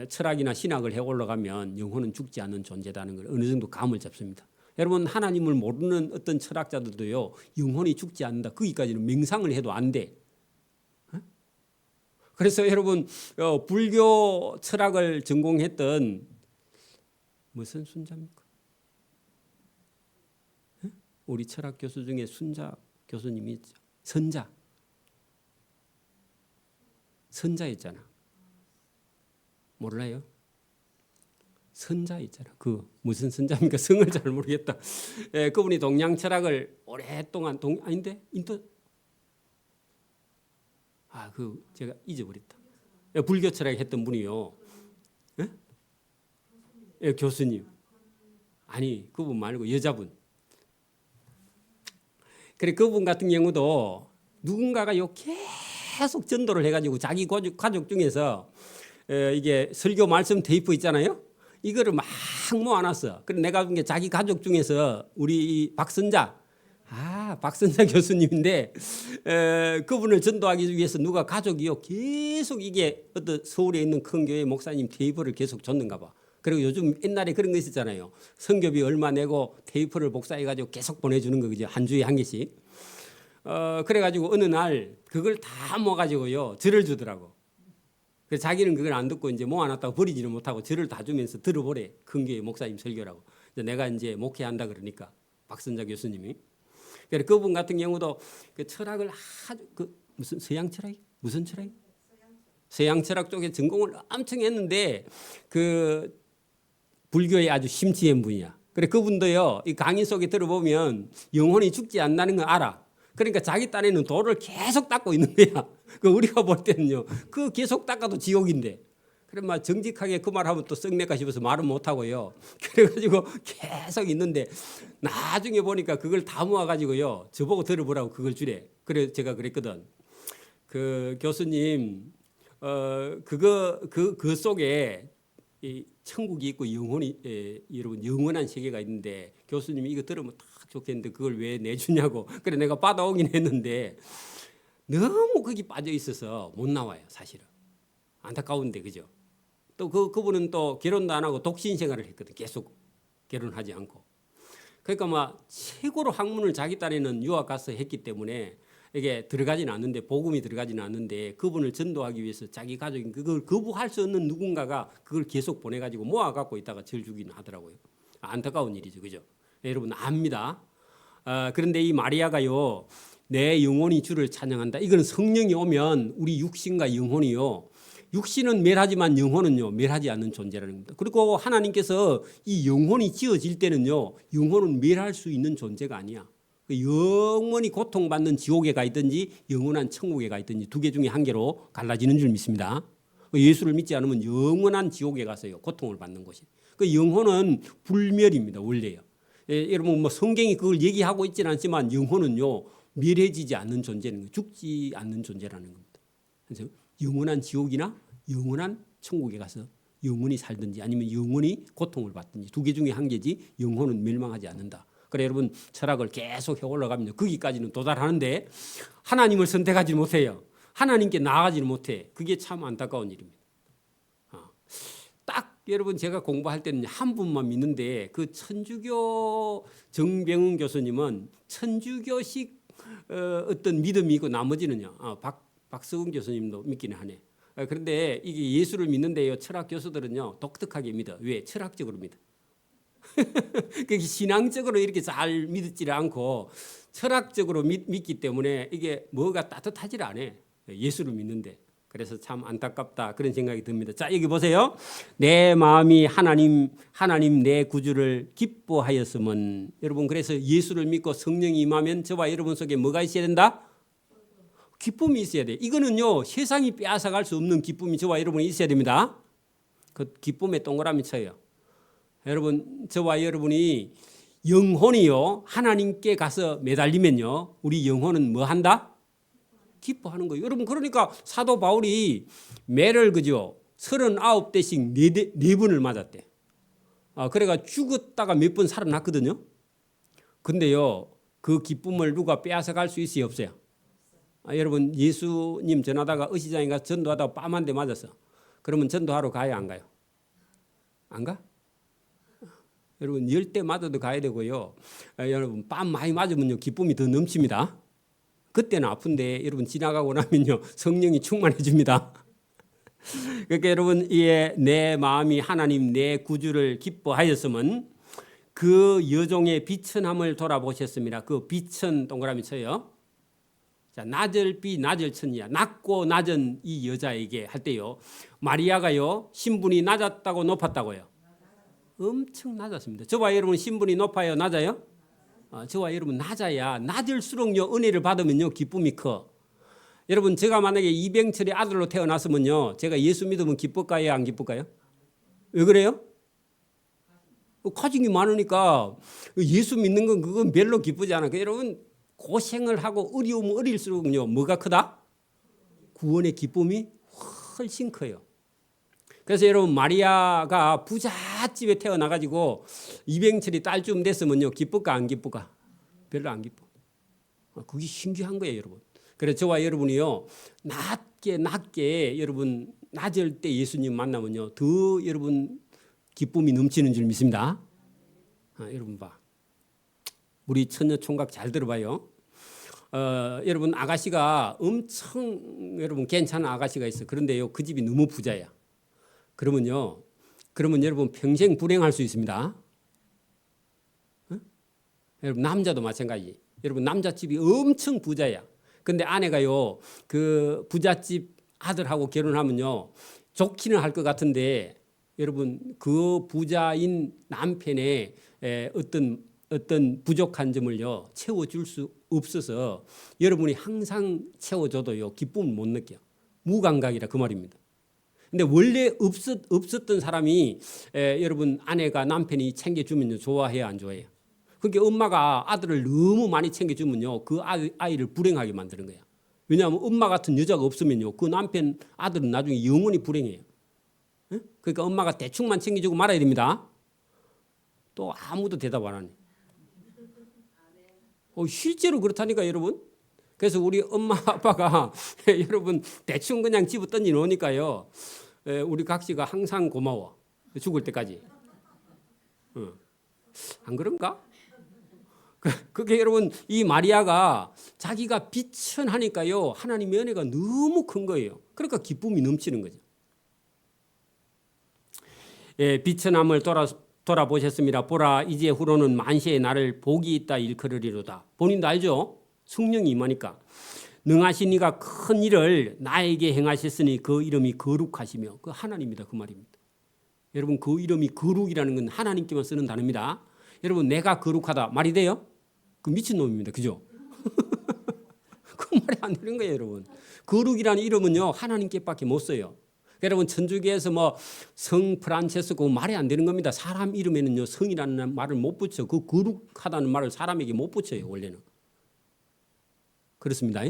철학이나 신학을 해 올라가면 영혼은 죽지 않는 존재라는 걸 어느 정도 감을 잡습니다. 여러분 하나님을 모르는 어떤 철학자들도요, 영혼이 죽지 않는다. 거기까지는 명상을 해도 안 돼. 그래서 여러분 불교 철학을 전공했던 무슨 순자입니까? 우리 철학 교수 중에 순자 교수님이 있죠. 선자 있잖아. 몰라요? 선자 있잖아. 그 무슨 선자입니까? 성을 잘 모르겠다. 그분이 동양 철학을 오랫동안 아닌데 인도 제가 잊어버렸다. 불교 철학 했던 분이요. 교수님. 아니 그분 말고 여자분. 그래 그분 같은 경우도 누군가가 계속 전도를 해가지고 자기 가족 중에서 이게 설교 말씀 테이프 있잖아요. 이거를 막 모아놨어. 그래 내가 본 게 자기 가족 중에서 우리 박선자 교수님인데 그분을 전도하기 위해서 누가 가족이요 계속 이게 어떤 서울에 있는 큰 교회 목사님 테이프를 계속 줬는가 봐. 그리고 요즘 옛날에 그런 거 있었잖아요. 선교비 얼마 내고 테이프를 복사해가지고 계속 보내주는 거 그죠? 한 주에 한 개씩. 그래가지고 어느 날 그걸 다 모아가지고요 절을 주더라고. 그래서 자기는 그걸 안 듣고 이제 모아놨다고 버리지는 못하고 절을 다 주면서 들어보래. 큰 교회 목사님 설교라고. 내가 이제 목회한다 그러니까 박선자 교수님이. 그래 그분 같은 경우도 그 철학을 아주 무슨 서양 철학 무슨 철학? 서양 철학 쪽에 전공을 엄청 했는데 그 불교에 아주 심취한 분이야. 그래 그분도요 이 강의 속에 들어보면 영혼이 죽지 않는다는 걸 알아. 그러니까 자기 딴에는 돌을 계속 닦고 있는 거야. 그 우리가 볼 때는요 그 계속 닦아도 지옥인데. 그래 막 정직하게 그 말하면 또 썩내가 싶어서 말은 못하고요. 그래가지고 계속 있는데 나중에 보니까 그걸 다 모아가지고요 저보고 들어보라고 그걸 주래. 그래 제가 그랬거든. 그 교수님 그 속에 이 천국이 있고 영혼이 여러분 영원한 세계가 있는데 교수님이 이거 들으면 딱 좋겠는데 그걸 왜 내주냐고. 그래 내가 받아오긴 했는데 너무 거기 빠져 있어서 못 나와요 사실은. 안타까운데 그죠. 또 그분은 또 결혼도 안 하고 독신 생활을 했거든. 계속 결혼하지 않고. 그러니까 막 최고로 학문을 자기 딴에는 유학 가서 했기 때문에 이게 들어가지는 않는데 복음이 들어가지는 않는데 그분을 전도하기 위해서 자기 가족이 그걸 거부할 수 없는 누군가가 그걸 계속 보내가지고 모아갖고 있다가 절 주기는 하더라고요. 안타까운 일이죠, 그죠? 여러분 압니다. 그런데 이 마리아가요 내 영혼이 주를 찬양한다. 이거는 성령이 오면 우리 육신과 영혼이요. 육신은 멸하지만 영혼은요 멸하지 않는 존재라는 겁니다. 그리고 하나님께서 이 영혼이 지어질 때는요 영혼은 멸할 수 있는 존재가 아니야. 영원히 고통받는 지옥에 가 있든지 영원한 천국에 가 있든지 두 개 중에 한 개로 갈라지는 줄 믿습니다. 예수를 믿지 않으면 영원한 지옥에 가서요 고통을 받는 것이. 그 영혼은 불멸입니다. 원래요. 여러분 뭐 성경이 그걸 얘기하고 있지는 않지만 영혼은요 멸해지지 않는 존재는 거예요. 죽지 않는 존재라는 겁니다. 그래서 영원한 지옥이나 영원한 천국에 가서 영원히 살든지 아니면 영원히 고통을 받든지 두 개 중에 한 개지 영혼은 멸망하지 않는다. 그래 여러분 철학을 계속 해 올라가면 거기까지는 도달하는데 하나님을 선택하지 못해요. 하나님께 나아가지 못해. 그게 참 안타까운 일입니다. 딱 여러분 제가 공부할 때는 한 분만 믿는데 그 천주교 정병훈 교수님은 천주교식 어떤 믿음이 있고 나머지는요. 박서훈 교수님도 믿기는 하네. 그런데 이게 예수를 믿는데요. 철학 교수들은요. 독특하게 믿어. 왜? 철학적으로 믿어. 그게 신앙적으로 이렇게 잘 믿지를 않고 철학적으로 믿기 때문에 이게 뭐가 따뜻하지 않아. 예수를 믿는데. 그래서 참 안타깝다 그런 생각이 듭니다. 자 여기 보세요. 내 마음이 하나님 내 구주를 기뻐하였으면. 여러분 그래서 예수를 믿고 성령이 임하면 저와 여러분 속에 뭐가 있어야 된다? 기쁨이 있어야 돼. 이거는요 세상이 빼앗아갈 수 없는 기쁨이 저와 여러분이 있어야 됩니다. 그 기쁨에 동그라미 쳐요. 여러분 저와 여러분이 영혼이요 하나님께 가서 매달리면요 우리 영혼은 뭐 한다? 기뻐하는 거예요. 여러분 그러니까 사도 바울이 매를 그죠 39대씩 4번을 맞았대. 그래가 죽었다가 몇 번 살아났거든요. 근데요 그 기쁨을 누가 빼앗아갈 수 있어요 없어요? 여러분 예수님 전하다가 의시장에 가서 전도하다가 뺨 한 대 맞았어. 그러면 전도하러 가야 안 가요? 안 가? 여러분 10대 맞아도 가야 되고요. 여러분 뺨 많이 맞으면요 기쁨이 더 넘칩니다. 그때는 아픈데 여러분 지나가고 나면요 성령이 충만해집니다. 그러니까 여러분 내 마음이 하나님 내 구주를 기뻐하였으면 그 여종의 비천함을 돌아보셨습니다. 그 비천 동그라미 쳐요. 자, 낮을비 낮을천이야. 낮고 낮은 이 여자에게 할 때요. 마리아가요 신분이 낮았다고 높았다고요. 엄청 낮았습니다. 저와 여러분 신분이 높아요, 낮아요? 저와 여러분 낮아야 낮을수록요 은혜를 받으면요 기쁨이 커. 여러분 제가 만약에 이병철의 아들로 태어났으면요 제가 예수 믿으면 기쁠까요, 안 기쁠까요? 왜 그래요? 가진 게 많으니까 예수 믿는 건 그건 별로 기쁘지 않아. 여러분 고생을 하고 어려우면 어릴수록요 뭐가 크다? 구원의 기쁨이 훨씬 커요. 그래서 여러분 마리아가 부잣집에 태어나가지고 이병철이 딸쯤 됐으면요 기쁠까 안 기쁠까? 별로 안 기뻐. 그게 신기한 거예요, 여러분. 그래서 저와 여러분이요 낮게 여러분 낮을 때 예수님 만나면요 더 여러분 기쁨이 넘치는 줄 믿습니다. 여러분 봐, 우리 처녀 총각 잘 들어봐요. 여러분 아가씨가 엄청 여러분 괜찮은 아가씨가 있어. 그런데요 그 집이 너무 부자야. 그러면 여러분 평생 불행할 수 있습니다. 여러분 남자도 마찬가지. 여러분 남자 집이 엄청 부자야. 근데 아내가요 그 부잣집 아들하고 결혼하면요 좋기는 할 것 같은데 여러분 그 부자인 남편의 어떤 부족한 점을요 채워줄 수 없어서 여러분이 항상 채워줘도요 기쁨을 못 느껴. 무감각이라 그 말입니다. 근데 원래 없었던 사람이 여러분 아내가 남편이 챙겨주면요 좋아해요, 안 좋아해요? 그러니까 엄마가 아들을 너무 많이 챙겨주면요 그 아이를 불행하게 만드는 거야. 왜냐하면 엄마 같은 여자가 없으면요 그 남편 아들은 나중에 영원히 불행해요. 그러니까 엄마가 대충만 챙겨주고 말아야 됩니다. 또 아무도 대답 안 하네. 실제로 그렇다니까 여러분. 그래서 우리 엄마 아빠가 여러분 대충 그냥 집어 던져 놓으니까요 우리 각시가 항상 고마워 죽을 때까지. 안 그런가? 그게 여러분 이 마리아가 자기가 비천하니까요 하나님의 은혜가 너무 큰 거예요. 그러니까 기쁨이 넘치는 거죠. 비천함을 돌아보셨습니다. 보라 이제 후로는 만세의 나를 복이 있다 일컬으리로다. 본인도 알죠? 성령이 임하니까. 능하신 이가 큰 일을 나에게 행하셨으니 그 이름이 거룩하시며 그 하나님이다 그 말입니다. 여러분 그 이름이 거룩이라는 건 하나님께만 쓰는 단어입니다. 여러분 내가 거룩하다 말이 돼요? 그 미친놈입니다. 그죠? 그 말이 안 되는 거예요, 여러분. 거룩이라는 이름은요 하나님께밖에 못 써요. 여러분 천주교에서 뭐 성 프란체스코 말이 안 되는 겁니다. 사람 이름에는요 성이라는 말을 못 붙여. 그 거룩하다는 말을 사람에게 못 붙여요 원래는. 그렇습니다.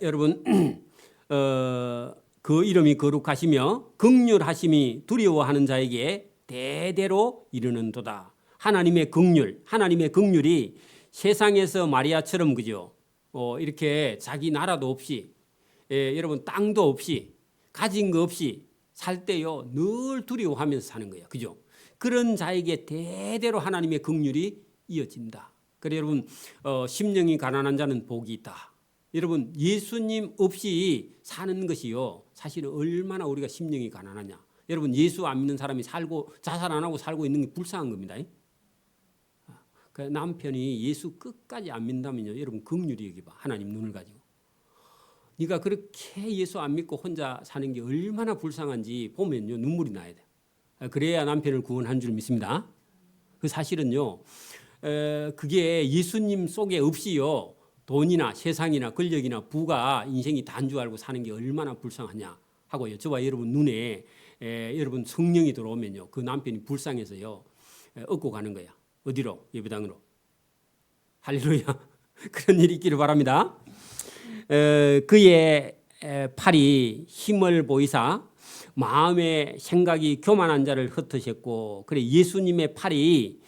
여러분 그 이름이 거룩하시며 긍휼하심이 두려워하는 자에게 대대로 이르는도다. 하나님의 긍휼이 세상에서 마리아처럼 그죠? 이렇게 자기 나라도 없이 여러분 땅도 없이 가진 거 없이 살 때요 늘 두려워하면서 사는 거예요. 그죠? 그런 자에게 대대로 하나님의 긍휼이 이어진다. 그래 여러분 심령이 가난한 자는 복이 있다. 여러분 예수님 없이 사는 것이요 사실은 얼마나 우리가 심령이 가난하냐. 여러분 예수 안 믿는 사람이 살고 자살 안 하고 살고 있는 게 불쌍한 겁니다. 그 남편이 예수 끝까지 안 믿는다면요 여러분 긍휼히 여기봐. 하나님 눈을 가지고 네가 그렇게 예수 안 믿고 혼자 사는 게 얼마나 불쌍한지 보면요 눈물이 나야 돼. 그래야 남편을 구원한 줄 믿습니다. 그 사실은요 그게 예수님 속에 없이요 돈이나 세상이나 권력이나 부가 인생이 다인 줄 알고 사는 게 얼마나 불쌍하냐 하고요. 저와 여러분 눈에 여러분 성령이 들어오면요, 그 남편이 불쌍해서요 얻고 가는 거야. 어디로? 예배당으로. 할렐루야. 그런 일이 있기를 바랍니다. 그의 팔이 힘을 보이사 마음의 생각이 교만한 자를 흩으셨고, 그래 예수님의 팔이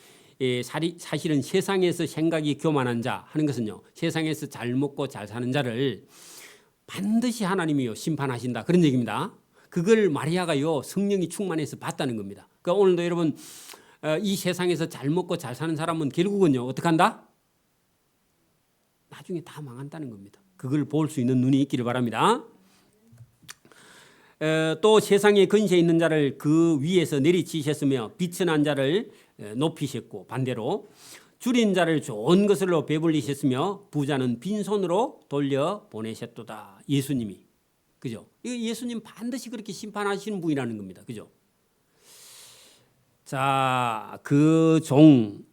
사실은 세상에서 생각이 교만한 자 하는 것은요, 세상에서 잘 먹고 잘 사는 자를 반드시 하나님이요 심판하신다 그런 얘기입니다. 그걸 마리아가요 성령이 충만해서 봤다는 겁니다. 그러니까 오늘도 여러분 이 세상에서 잘 먹고 잘 사는 사람은 결국은요 어떻게 한다? 나중에 다 망한다는 겁니다. 그걸 볼 수 있는 눈이 있기를 바랍니다. 또 세상에 근세 있는 자를 그 위에서 내리치셨으며 비천한 자를 높이셨고, 반대로 줄인 자를 좋은 것으로 배불리셨으며 부자는 빈손으로 돌려 보내셨도다. 예수님이, 그죠? 이거 예수님 반드시 그렇게 심판하시는 분이라는 겁니다. 그죠? 자, 그 종,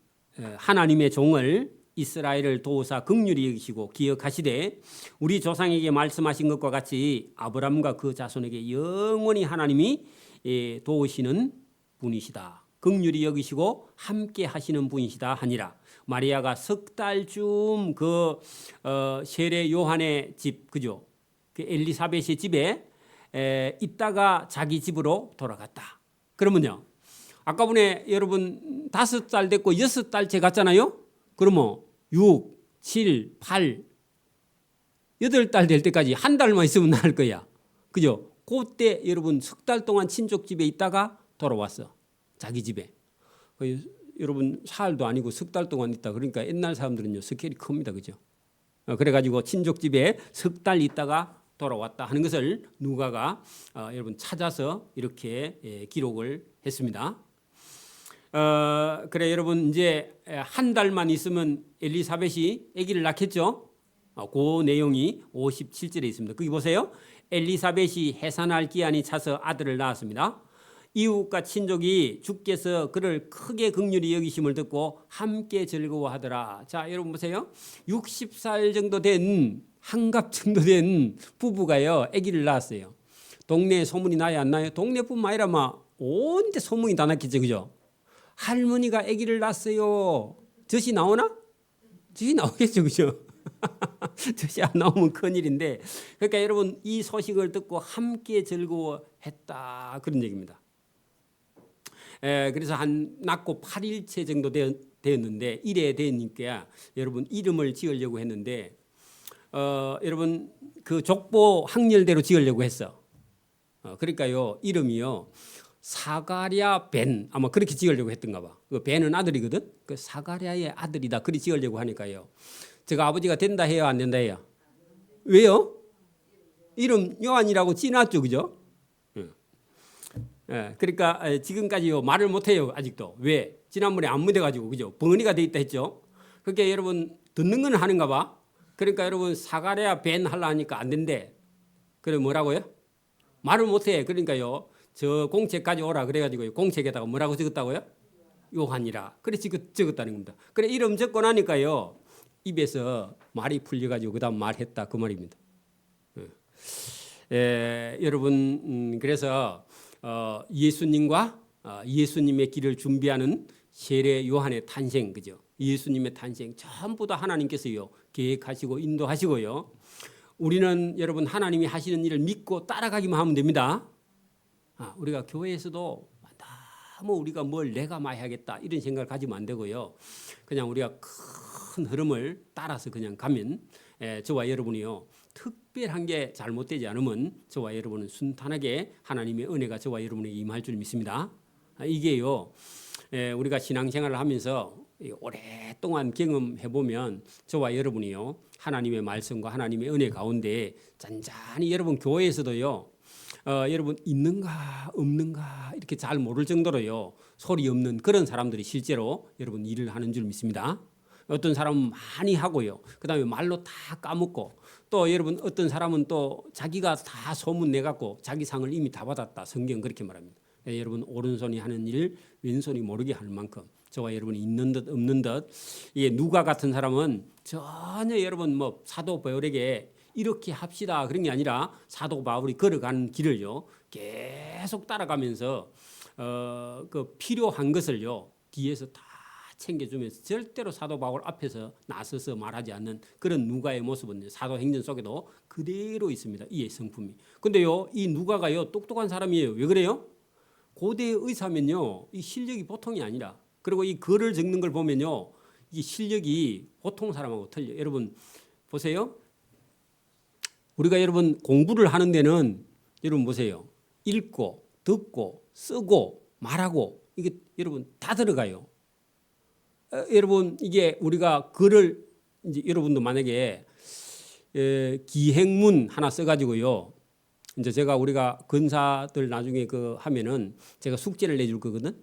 하나님의 종을 이스라엘을 도우사 긍휼히 여기시고 기억하시되 우리 조상에게 말씀하신 것과 같이 아브라함과 그 자손에게 영원히 하나님이 도우시는 분이시다. 긍휼히 여기시고 함께 하시는 분이시다 하니라. 마리아가 석 달쯤 그 세례 요한의 집, 그죠? 그 엘리사벳의 집에 있다가 자기 집으로 돌아갔다. 그러면요, 아까 전에 여러분 5달 됐고 6달째 갔잖아요. 그러면 6, 7, 8, 8달 될 때까지 한 달만 있으면 나을 거야. 그죠? 그때 여러분 석 달 동안 친족 집에 있다가 돌아왔어. 자기 집에. 여러분 사흘도 아니고 석 달 동안 있다. 그러니까 옛날 사람들은요 스케일이 큽니다. 그죠? 그래가지고 친족 집에 석 달 있다가 돌아왔다 하는 것을 누가가 여러분 찾아서 이렇게 기록을 했습니다. 그래 여러분 이제 한 달만 있으면 엘리사벳이 아기를 낳겠죠. 그 내용이 57절에 있습니다. 거기 보세요. 엘리사벳이 해산할 기한이 차서 아들을 낳았습니다. 이웃과 친족이 주께서 그를 크게 긍휼히 여기심을 듣고 함께 즐거워하더라. 자, 여러분 보세요. 60살 정도 된 한갑 정도 된 부부가요 아기를 낳았어요. 동네에 소문이 나야 안 나요? 동네뿐만 아니라 막 온데 소문이 다 났겠죠. 그죠? 할머니가 아기를 낳았어요. 젖이 나오나? 젖이 나오겠죠. 그죠? 젖이 안 나오면 큰일인데, 그러니까 여러분 이 소식을 듣고 함께 즐거워했다 그런 얘기입니다. 그래서 한 낳고 8일째 정도 되었는데 이래 되니까 여러분 이름을 지으려고 했는데 여러분 그 족보 학렬대로 지으려고 했어. 그러니까요 이름이요 사가랴 벤, 아마 그렇게 지으려고 했던가 봐. 그 벤은 아들이거든. 그 사가랴의 아들이다 그렇게 지으려고 하니까요. 제가 아버지가 된다 해요, 안 된다 해요? 왜요? 이름 요한이라고 지났죠, 그죠? 그러니까 지금까지요 말을 못 해요 아직도. 왜? 지난번에 안 묻어가지고, 그죠? 벙어리가 돼 있다 했죠. 그러니까 여러분 듣는 건 하는가 봐. 그러니까 여러분 사가랴 벤 하려 하니까 안 된대. 그래 뭐라고요? 말을 못 해. 그러니까요. 저 공책 가져오라 그래가지고 공책에다가 뭐라고 적었다고요? 요한이라. 그래 적었다는 겁니다. 그래 이름 적고 나니까요 입에서 말이 풀려가지고 그다음 말했다 그 말입니다. 여러분 그래서 예수님과 예수님의 길을 준비하는 세례 요한의 탄생, 그죠? 예수님의 탄생 전부 다 하나님께서요 계획하시고 인도하시고요. 우리는 여러분 하나님이 하시는 일을 믿고 따라가기만 하면 됩니다. 우리가 교회에서도 너무 우리가 뭘 내가 많이 하겠다 이런 생각을 가지면 안 되고요. 그냥 우리가 큰 흐름을 따라서 그냥 가면 저와 여러분이요 특별한 게 잘못되지 않으면 저와 여러분은 순탄하게 하나님의 은혜가 저와 여러분에게 임할 줄 믿습니다. 이게요 우리가 신앙생활을 하면서 오랫동안 경험해 보면 저와 여러분이요 하나님의 말씀과 하나님의 은혜 가운데 잔잔히 여러분 교회에서도요 여러분 있는가 없는가 이렇게 잘 모를 정도로요 소리 없는 그런 사람들이 실제로 여러분 일을 하는 줄 믿습니다. 어떤 사람은 많이 하고요. 그다음에 말로 다 까먹고 또 여러분 어떤 사람은 또 자기가 다 소문 내갖고 자기 상을 이미 다 받았다. 성경 그렇게 말합니다. 여러분 오른손이 하는 일 왼손이 모르게 할 만큼 저와 여러분이 있는 듯 없는 듯. 이게 누가 같은 사람은 전혀 여러분 뭐 사도 바울에게 이렇게 합시다 그런 게 아니라 사도 바울이 걸어가는 길을요 계속 따라가면서 그 필요한 것을요 뒤에서 다 챙겨주면서 절대로 사도 바울 앞에서 나서서 말하지 않는 그런 누가의 모습은 사도행전 속에도 그대로 있습니다. 이의 성품이. 근데요 이 누가가요 똑똑한 사람이에요. 왜 그래요? 고대 의사면요 이 실력이 보통이 아니라 그리고 이 글을 적는 걸 보면요 이 실력이 보통 사람하고 틀려. 여러분 보세요. 우리가 여러분 공부를 하는 데는 여러분 보세요. 읽고 듣고 쓰고 말하고 이게 여러분 다 들어가요. 여러분 이게 우리가 글을 이제 여러분도 만약에 기행문 하나 써가지고요. 이제 제가 우리가 근사들 나중에 그 하면은 제가 숙제를 내줄 거거든.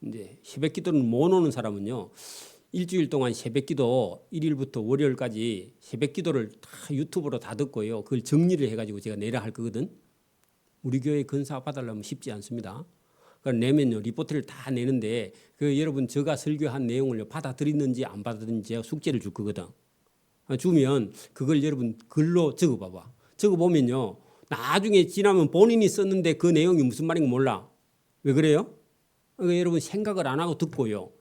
이제 새벽기도는 못 오는 사람은요. 일주일 동안 새벽기도 일일부터 월요일까지 새벽기도를 다 유튜브로 다 듣고요. 그걸 정리를 해가지고 제가 내려 할 거거든. 우리 교회 근사 받으려면 쉽지 않습니다. 그러니까 내면요 리포트를 다 내는데 그 여러분 제가 설교한 내용을 받아들였는지 안 받아들였는지 제가 숙제를 줄 거거든. 주면 그걸 여러분 글로 적어봐봐. 적어보면요 나중에 지나면 본인이 썼는데 그 내용이 무슨 말인지 몰라. 왜 그래요? 그러니까 여러분 생각을 안 하고 듣고요.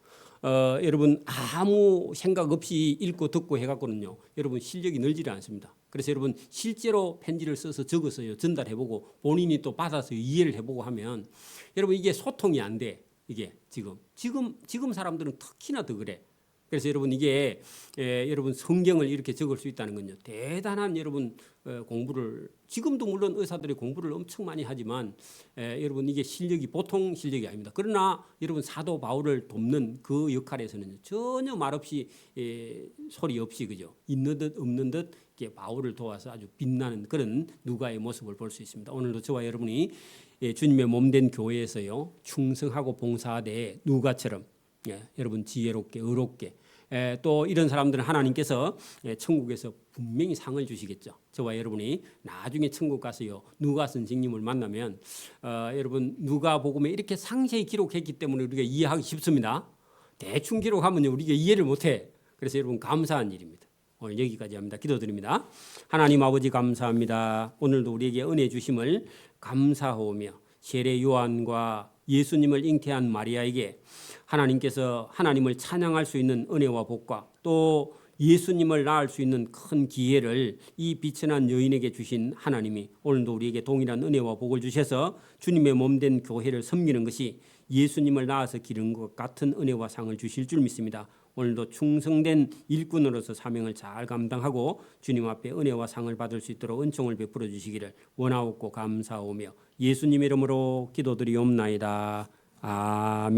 여러분 아무 생각 없이 읽고 듣고 해갖고는요. 여러분 실력이 늘지를 않습니다. 그래서 여러분 실제로 편지를 써서 적어서요 전달해보고 본인이 또 받아서 이해를 해보고 하면 여러분 이게 소통이 안 돼. 이게 지금 사람들은 특히나 더 그래. 그래서 여러분 이게 여러분 성경을 이렇게 적을 수 있다는 건요 대단한 여러분 공부를 지금도 물론 의사들이 공부를 엄청 많이 하지만 여러분 이게 실력이 보통 실력이 아닙니다. 그러나 여러분 사도 바울을 돕는 그 역할에서는 전혀 말없이 소리 없이 그죠 있는 듯 없는 듯 이렇게 바울을 도와서 아주 빛나는 그런 누가의 모습을 볼 수 있습니다. 오늘도 저와 여러분이 주님의 몸된 교회에서요 충성하고 봉사하되 누가처럼 여러분 지혜롭게 의롭게 또 이런 사람들은 하나님께서 천국에서 분명히 상을 주시겠죠. 저와 여러분이 나중에 천국 가서요 누가 선생님을 만나면 여러분 누가복음에 이렇게 상세히 기록했기 때문에 우리가 이해하기 쉽습니다. 대충 기록하면요 우리가 이해를 못해. 그래서 여러분 감사한 일입니다. 오늘 여기까지 합니다. 기도드립니다. 하나님 아버지 감사합니다. 오늘도 우리에게 은혜 주심을 감사하오며 세례 요한과 예수님을 잉태한 마리아에게 하나님께서 하나님을 찬양할 수 있는 은혜와 복과 또 예수님을 낳을 수 있는 큰 기회를 이 비천한 여인에게 주신 하나님이 오늘도 우리에게 동일한 은혜와 복을 주셔서 주님의 몸된 교회를 섬기는 것이 예수님을 낳아서 기른 것 같은 은혜와 상을 주실 줄 믿습니다. 오늘도 충성된 일꾼으로서 사명을 잘 감당하고 주님 앞에 은혜와 상을 받을 수 있도록 은총을 베풀어 주시기를 원하옵고 감사하오며 예수님 이름으로 기도드리옵나이다. 아멘.